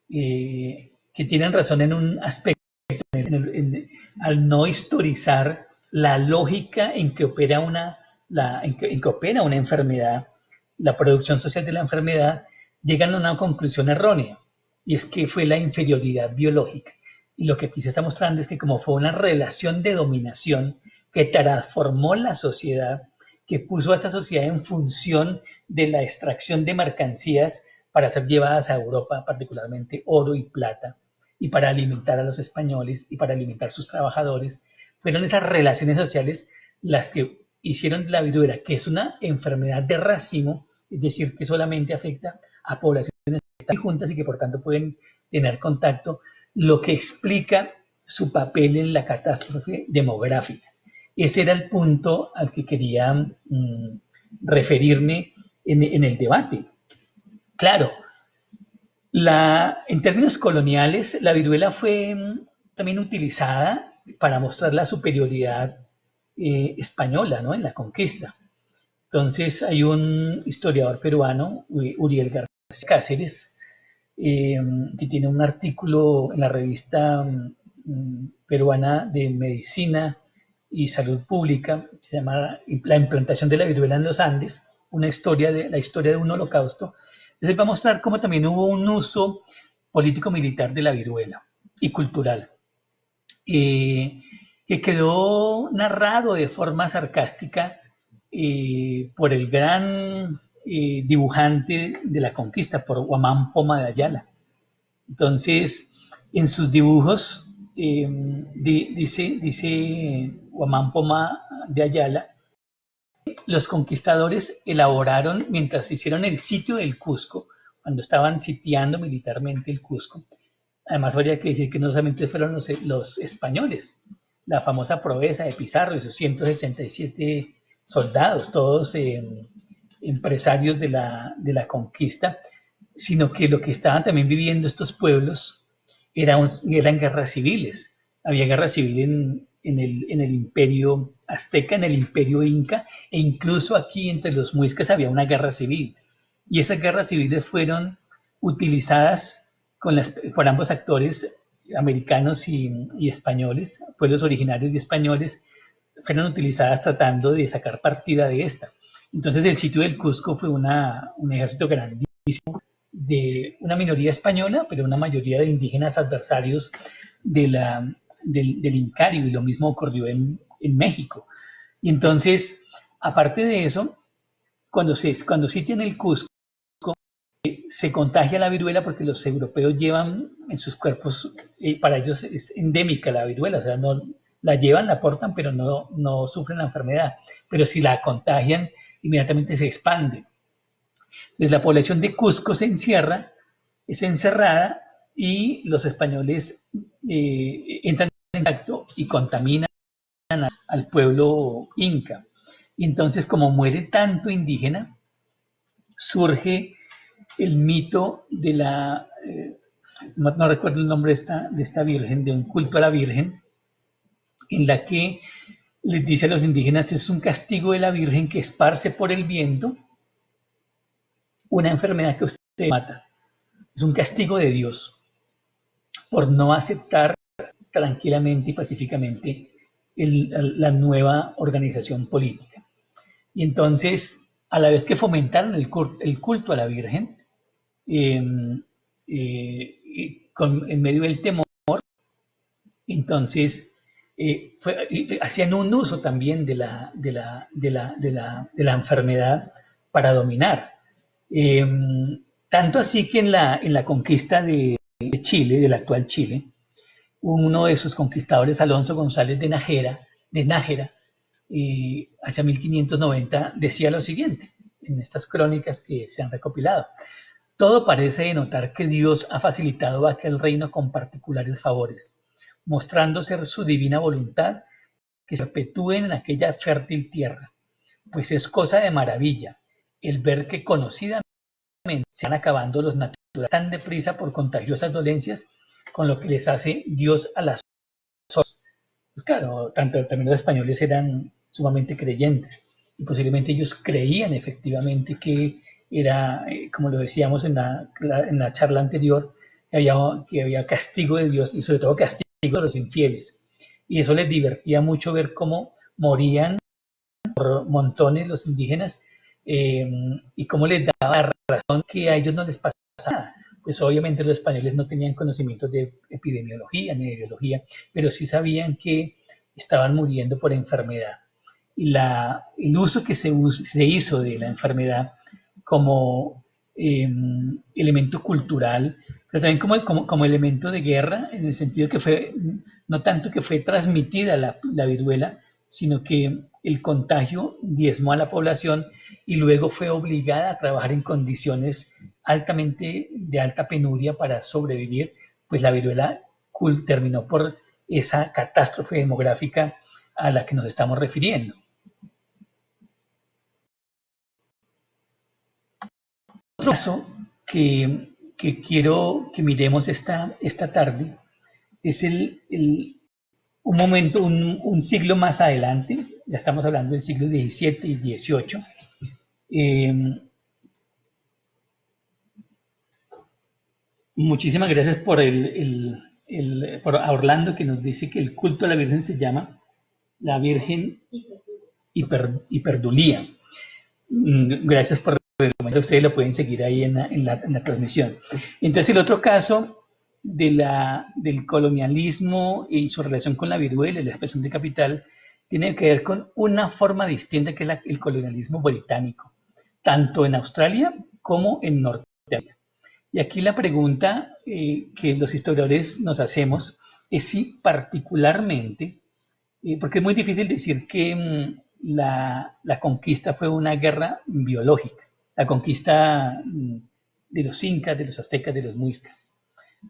que tienen razón en un aspecto, al no historizar la lógica en que opera en que opera una enfermedad, la producción social de la enfermedad, llegan a una conclusión errónea, y es que fue la inferioridad biológica. Y lo que aquí se está mostrando es que como fue una relación de dominación que transformó la sociedad, que puso a esta sociedad en función de la extracción de mercancías para ser llevadas a Europa, particularmente oro y plata, y para alimentar a los españoles y para alimentar a sus trabajadores, fueron esas relaciones sociales las que hicieron de la viruela, que es una enfermedad de racimo, es decir, que solamente afecta a poblaciones que están juntas y que por tanto pueden tener contacto, lo que explica su papel en la catástrofe demográfica. Ese era el punto al que quería referirme en el debate. Claro, en términos coloniales, la viruela fue también utilizada para mostrar la superioridad española, ¿no?, en la conquista. Entonces hay un historiador peruano, Uriel García Cáceres, que tiene un artículo en la revista peruana de Medicina y Salud Pública, se llama La implantación de la viruela en los Andes, la historia de un holocausto. Entonces va a mostrar cómo también hubo un uso político-militar de la viruela y cultural, que quedó narrado de forma sarcástica por el gran dibujante de la conquista, por Guamán Poma de Ayala. Entonces, en sus dibujos, dice Guamán Poma de Ayala, los conquistadores elaboraron, mientras hicieron el sitio del Cusco, cuando estaban sitiando militarmente el Cusco, además habría que decir que no solamente fueron los españoles, la famosa proeza de Pizarro y sus 167 soldados, todos empresarios de la conquista, sino que lo que estaban también viviendo estos pueblos eran guerras civiles. Había guerra civil en el imperio azteca, en el imperio inca, e incluso aquí entre los muiscas había una guerra civil. Y esas guerras civiles fueron utilizadas por ambos actores, americanos y españoles, pueblos originarios y españoles, fueron utilizadas tratando de sacar partida de esta. Entonces el sitio del Cusco fue un ejército grandísimo de una minoría española, pero una mayoría de indígenas adversarios del Incario, y lo mismo ocurrió en México. Y entonces, aparte de eso, cuando sitian el Cusco, se contagia la viruela porque los europeos llevan en sus cuerpos, para ellos es endémica la viruela, o sea, no la llevan, la portan, pero no sufren la enfermedad. Pero si la contagian, inmediatamente se expande. Entonces la población de Cusco se encierra es encerrada y los españoles entran en contacto y contaminan al pueblo inca. Y entonces, como muere tanto indígena, surge el mito de la, no recuerdo el nombre de esta virgen, de un culto a la virgen, en la que les dice a los indígenas, es un castigo de la virgen que esparce por el viento una enfermedad que usted mata. Es un castigo de Dios por no aceptar tranquilamente y pacíficamente la nueva organización política. Y entonces, a la vez que fomentaron el culto a la Virgen, eh, en medio del temor, entonces hacían un uso también de la enfermedad para dominar. Eh, Tanto así que en la conquista de Chile, del actual Chile, uno de sus conquistadores, Alonso González de Nájera, hacia 1590, decía lo siguiente, en estas crónicas que se han recopilado. Todo parece denotar que Dios ha facilitado aquel reino con particulares favores, mostrando ser su divina voluntad que se perpetúen en aquella fértil tierra, pues es cosa de maravilla el ver que conocidamente se van acabando los naturales tan deprisa por contagiosas dolencias, con lo que les hace Dios a las personas. Pues claro, también los españoles eran sumamente creyentes y posiblemente ellos creían efectivamente que era, como lo decíamos en la charla anterior, que había castigo de Dios y sobre todo castigo de los infieles. Y eso les divertía mucho ver cómo morían por montones los indígenas, y cómo les daba razón que a ellos no les pasaba nada. Pues obviamente los españoles no tenían conocimientos de epidemiología ni de biología, pero sí sabían que estaban muriendo por enfermedad. Y el uso que se hizo de la enfermedad como elemento cultural, pero también como elemento de guerra, en el sentido que fue, no tanto que fue transmitida la viruela, sino que el contagio diezmó a la población y luego fue obligada a trabajar en condiciones de alta penuria para sobrevivir, pues la viruela terminó por esa catástrofe demográfica a la que nos estamos refiriendo. Otro caso que quiero que miremos esta tarde es un siglo más adelante, ya estamos hablando del siglo XVII y XVIII. Muchísimas gracias por a Orlando, que nos dice que el culto a la Virgen se llama la Virgen Hiperdulía. Gracias por el comentario, ustedes lo pueden seguir ahí en la transmisión. Entonces, el otro caso del colonialismo y su relación con la viruela y la expresión de capital tiene que ver con una forma distinta que es el colonialismo británico, tanto en Australia como en Norteamérica. Y aquí la pregunta que los historiadores nos hacemos es si particularmente, porque es muy difícil decir que la conquista fue una guerra biológica, la conquista de los incas, de los aztecas, de los muiscas,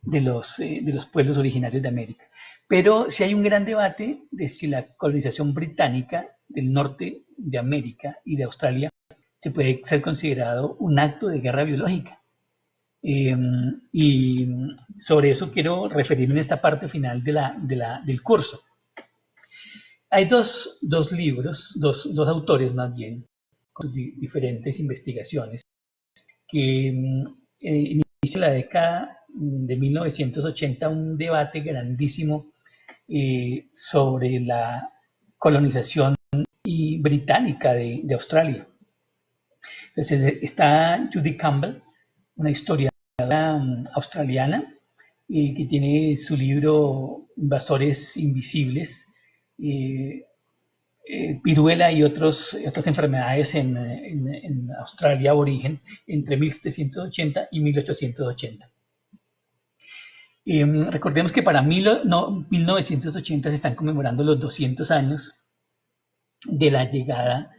de los pueblos originarios de América. Pero sí hay un gran debate de si la colonización británica del norte de América y de Australia se puede ser considerado un acto de guerra biológica. Y sobre eso quiero referirme en esta parte final del curso. Hay dos libros, dos autores más bien, con diferentes investigaciones, que inicia la década de 1980 un debate grandísimo sobre la colonización británica de Australia. Entonces está Judy Campbell, una historiadora australiana, que tiene su libro Invasores Invisibles, viruela y otras enfermedades en Australia aborigen entre 1780 y 1880. Recordemos que para 1980 se están conmemorando los 200 años de la llegada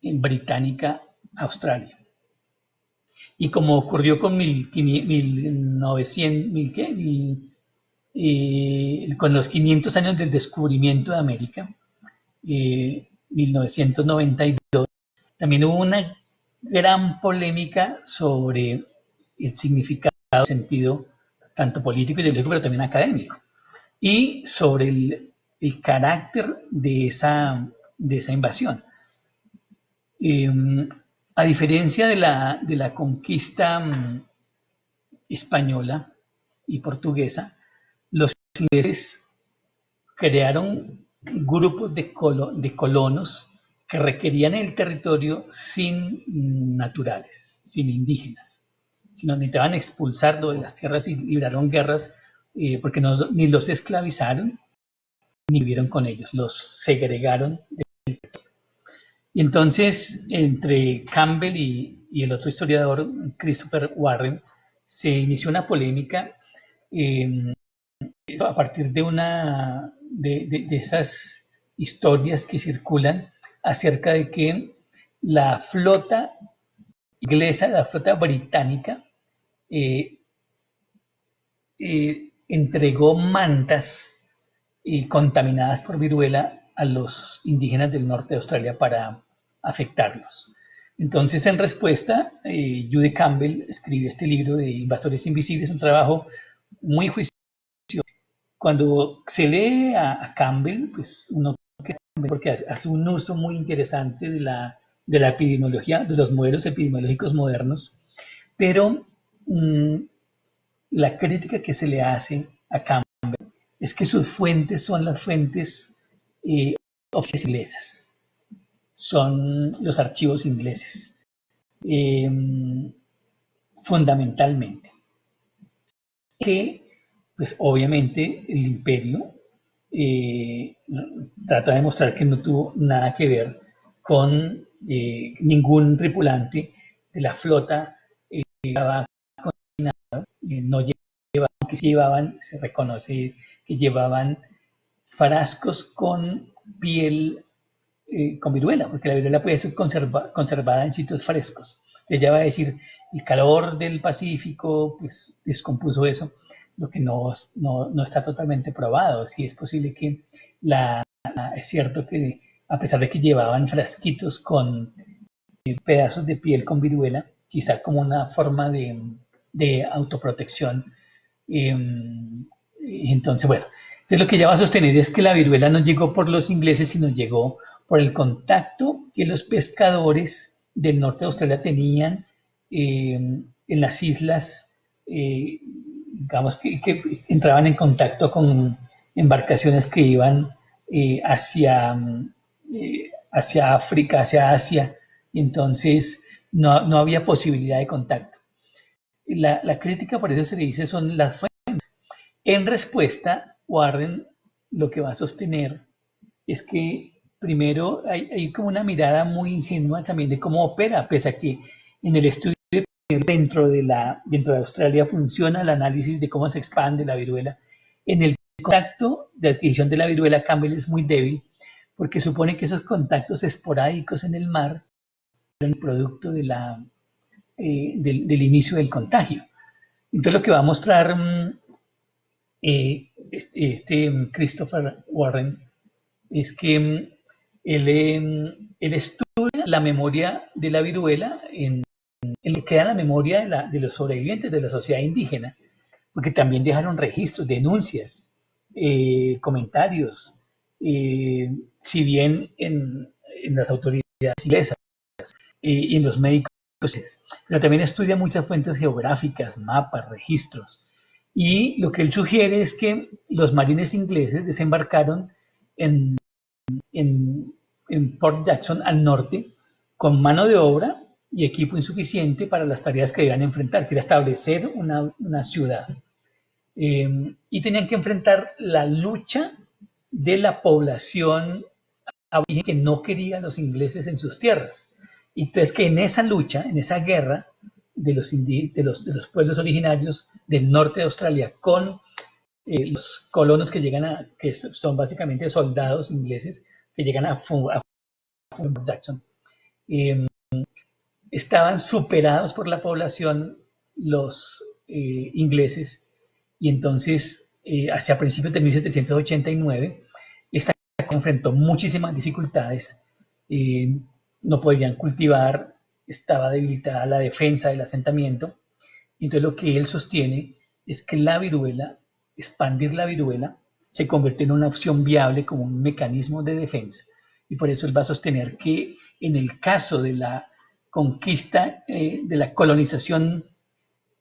británica a Australia. Y como ocurrió con 1900, con los 500 años del descubrimiento de América, 1992, también hubo una gran polémica sobre el significado, el sentido, tanto político y ideológico, pero también académico, y sobre el carácter de esa invasión. Eh, a diferencia de la conquista española y portuguesa, los ingleses crearon grupos de colonos que requerían el territorio sin naturales, sin indígenas, sino necesitaban expulsarlo de las tierras y libraron guerras porque ni los esclavizaron ni vivieron con ellos, los segregaron. Y entonces, entre Campbell y el otro historiador, Christopher Warren, se inició una polémica eh, a partir de esas historias que circulan acerca de que la flota inglesa, la flota británica, eh, entregó mantas contaminadas por viruela a los indígenas del norte de Australia para afectarlos. Entonces, en respuesta, Judy Campbell escribe este libro de Invasores Invisibles, un trabajo muy juicioso. Cuando se lee a Campbell, pues uno queda porque hace un uso muy interesante de la epidemiología, de los modelos epidemiológicos modernos, pero la crítica que se le hace a Campbell es que sus fuentes son las fuentes oficiales inglesas, son los archivos ingleses, eh, fundamentalmente. Que, pues obviamente, el imperio trata de mostrar que no tuvo nada que ver con ningún tripulante de la flota no llevaban, que sí llevaban, se reconoce que llevaban frascos con piel con viruela, porque la viruela puede ser conservada en sitios frescos. Entonces ya va a decir, el calor del Pacífico pues descompuso eso, lo que no está totalmente probado. Sí es posible que es cierto que a pesar de que llevaban frasquitos con pedazos de piel con viruela, quizá como una forma de autoprotección. Eh, entonces, bueno, entonces lo que ella va a sostener es que la viruela no llegó por los ingleses, sino llegó por el contacto que los pescadores del norte de Australia tenían en las islas, digamos, que entraban en contacto con embarcaciones que iban hacia África, hacia Asia, y entonces no había posibilidad de contacto. La crítica, por eso se le dice, son las fuentes. En respuesta, Warren lo que va a sostener es que primero hay como una mirada muy ingenua también de cómo opera, pese a que en el estudio dentro de Australia funciona el análisis de cómo se expande la viruela. En el contacto de adquisición de la viruela, Campbell es muy débil porque supone que esos contactos esporádicos en el mar son el producto del inicio del contagio. Entonces lo que va a mostrar Christopher Warren es que él estudia la memoria de la viruela, él queda en la memoria de los sobrevivientes de la sociedad indígena, porque también dejaron registros, denuncias, comentarios, si bien en las autoridades inglesas y en los médicos, pero también estudia muchas fuentes geográficas, mapas, registros. Y lo que él sugiere es que los marines ingleses desembarcaron en, en Port Jackson al norte con mano de obra y equipo insuficiente para las tareas que debían enfrentar, que era establecer una ciudad. Y tenían que enfrentar la lucha de la población aborigen que no quería a los ingleses en sus tierras. Y entonces que en esa lucha, en esa guerra de los pueblos originarios del norte de Australia con los colonos que son básicamente soldados ingleses que llegan a Jackson, estaban superados por la población los ingleses, y entonces hacia principios de 1789 esta enfrentó muchísimas dificultades, no podían cultivar, estaba debilitada la defensa del asentamiento. Entonces lo que él sostiene es que la viruela, expandir la viruela, se convirtió en una opción viable como un mecanismo de defensa, y por eso él va a sostener que en el caso de la conquista, de la colonización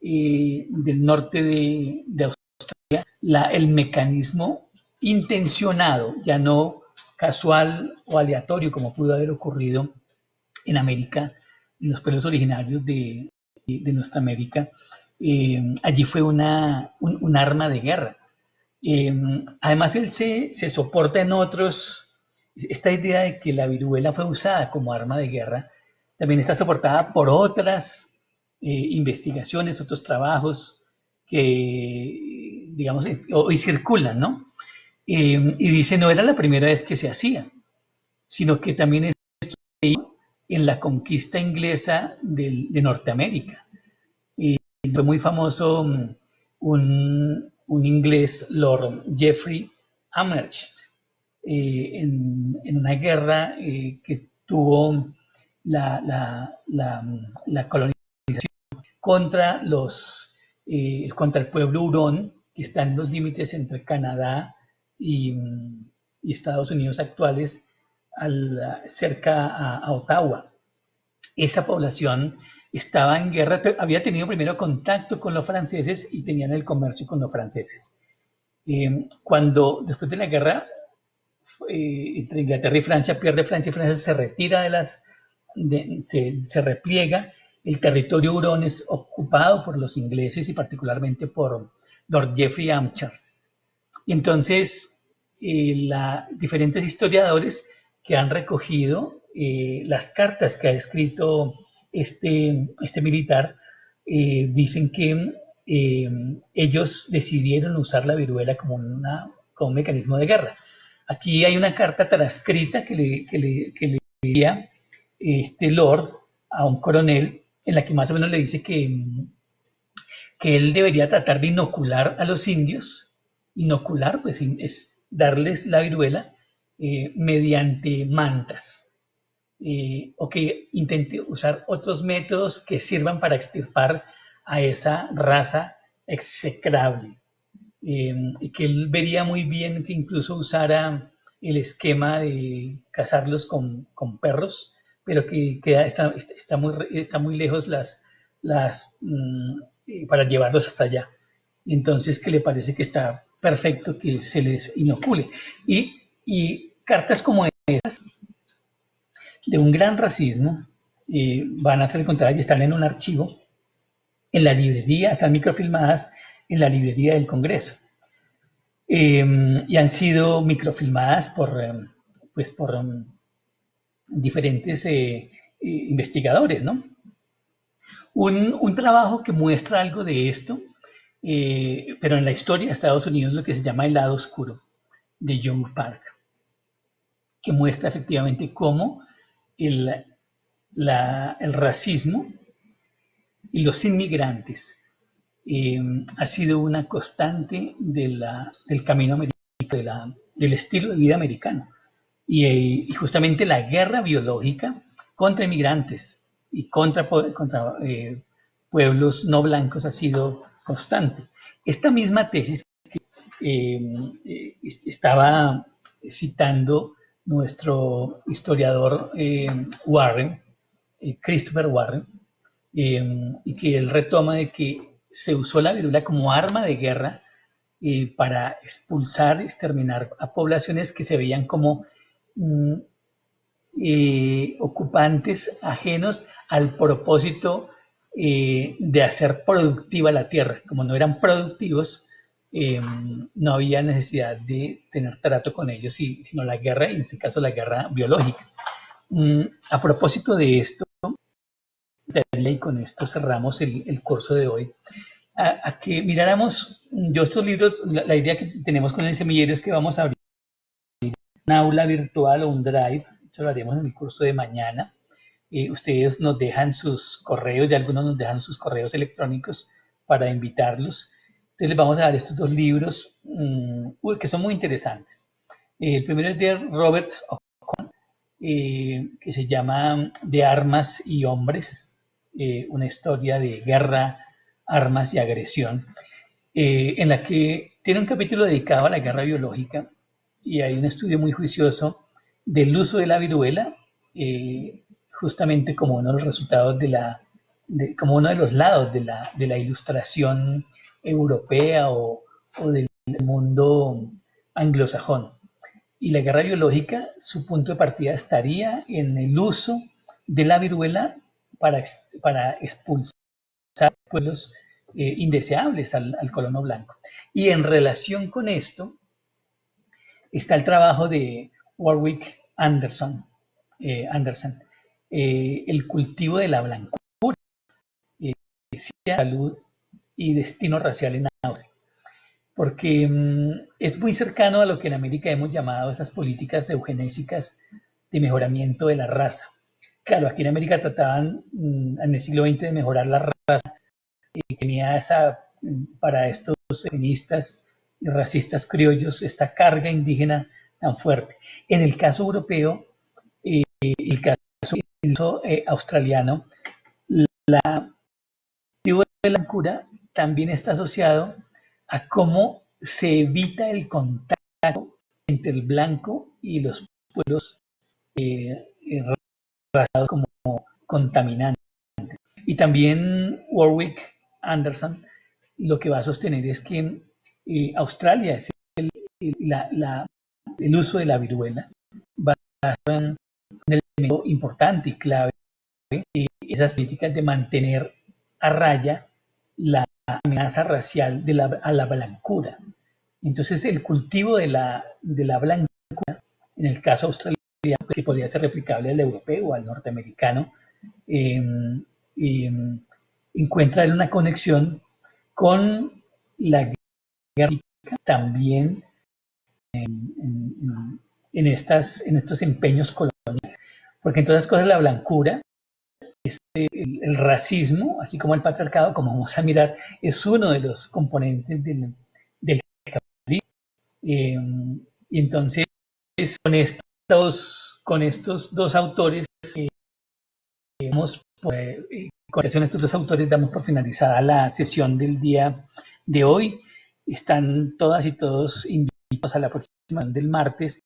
del norte de Australia, el mecanismo intencionado, ya no casual o aleatorio como pudo haber ocurrido en América, en los pueblos originarios de nuestra América, allí fue un arma de guerra. Además, él se soporta en otros, esta idea de que la viruela fue usada como arma de guerra, también está soportada por otras investigaciones, otros trabajos que, digamos, hoy circulan, ¿no? Y dice, no era la primera vez que se hacía, sino que también es en la conquista inglesa de Norteamérica. Fue muy famoso un inglés, Lord Jeffrey Amherst, en una guerra que tuvo la colonización contra, contra el pueblo hurón, que está en los límites entre Canadá y Estados Unidos actuales, cerca a Ottawa. Esa población estaba en guerra, había tenido primero contacto con los franceses y tenían el comercio con los franceses. Cuando después de la guerra entre Inglaterra y Francia, pierde Francia y Francia se retira se repliega, el territorio hurón es ocupado por los ingleses y particularmente por Lord Jeffrey Amherst. Y entonces diferentes historiadores que han recogido las cartas que ha escrito este militar dicen que ellos decidieron usar la viruela como un mecanismo de guerra. Aquí hay una carta transcrita que le diría este Lord a un coronel, en la que más o menos le dice que él debería tratar de inocular a los indios. Inocular, pues, es darles la viruela mediante mantas, o que intente usar otros métodos que sirvan para extirpar a esa raza execrable. Y que él vería muy bien que incluso usara el esquema de cazarlos con perros, pero que está muy lejos para llevarlos hasta allá. Entonces, que le parece que está perfecto que se les inocule. Y cartas como esas, de un gran racismo, van a ser encontradas y están en un archivo en la librería, están microfilmadas en la librería del Congreso. Y han sido microfilmadas por diferentes investigadores, ¿no? Un trabajo que muestra algo de esto, pero en la historia de Estados Unidos, lo que se llama El lado oscuro, de Young Park, que muestra efectivamente cómo el racismo y los inmigrantes ha sido una constante del camino americano, del estilo de vida americano. Y justamente la guerra biológica contra inmigrantes y contra pueblos no blancos ha sido constante. Esta misma tesis que estaba citando nuestro historiador Warren, Christopher Warren, y que él retoma de que se usó la viruela como arma de guerra para expulsar, exterminar a poblaciones que se veían como ocupantes ajenos al propósito de hacer productiva la tierra. Como no eran productivos, no había necesidad de tener trato con ellos, sino la guerra, y en este caso la guerra biológica. A propósito de esto, y con esto cerramos el curso de hoy, a que miráramos, yo estos libros, la idea que tenemos con el semillero es que vamos a abrir un aula virtual o un drive, eso lo haremos en el curso de mañana, Ustedes nos dejan sus correos, ya algunos nos dejan sus correos electrónicos para invitarlos. Entonces les vamos a dar estos dos libros que son muy interesantes. El primero es de Robert O'Connor, que se llama De armas y hombres, una historia de guerra, armas y agresión, en la que tiene un capítulo dedicado a la guerra biológica y hay un estudio muy juicioso del uso de la viruela, justamente como uno de los resultados como uno de los lados de la ilustración europea o del mundo anglosajón. Y la guerra biológica, su punto de partida estaría en el uso de la viruela para expulsar pueblos indeseables al colono blanco. Y en relación con esto está el trabajo de Warwick Anderson, el cultivo de la blancura, salud y destino racial en Austria, porque es muy cercano a lo que en América hemos llamado esas políticas eugenésicas de mejoramiento de la raza. Claro, aquí en América trataban en el siglo XX de mejorar la raza y tenía para estos feministas y racistas criollos esta carga indígena tan fuerte. En el caso europeo, el caso australiano, la cultivo de la blancura también está asociado a cómo se evita el contacto entre el blanco y los pueblos razados como contaminantes. Y también Warwick Anderson lo que va a sostener es que Australia es el uso de la viruela va a ser un elemento importante y clave esas políticas de mantener a raya la amenaza racial a la blancura. Entonces el cultivo de la blancura, en el caso australiano, que podría ser replicable al europeo o al norteamericano, eh, encuentra una conexión con la guerra también en estos empeños coloniales. Porque en todas las cosas la blancura, el racismo, así como el patriarcado, como vamos a mirar, es uno de los componentes del capitalismo. Y entonces, con estos dos autores, con estos dos autores damos por finalizada la sesión del día de hoy. Están todas y todos invitados a la próxima del martes,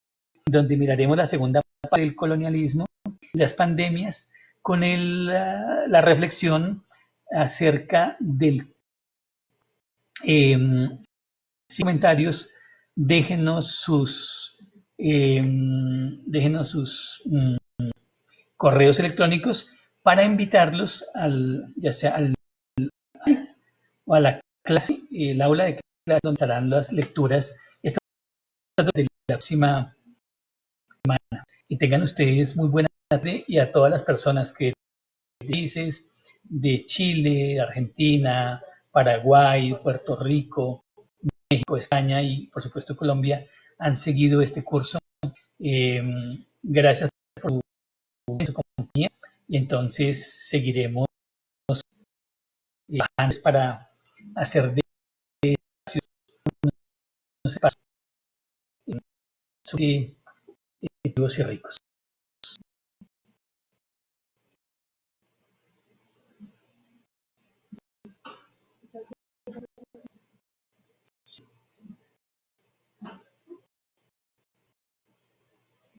donde miraremos la segunda parte del colonialismo y las pandemias con la reflexión acerca del comentarios. Déjenos sus correos electrónicos para invitarlos ya sea o a la clase, el aula de clase donde estarán las lecturas de la próxima semana. Y tengan ustedes muy buena tarde, y a todas las personas que dices de Chile, de Argentina, Paraguay, Puerto Rico, México, España y por supuesto Colombia han seguido este curso. Gracias por su compañía y entonces seguiremos para hacer de unos espacios y ricos.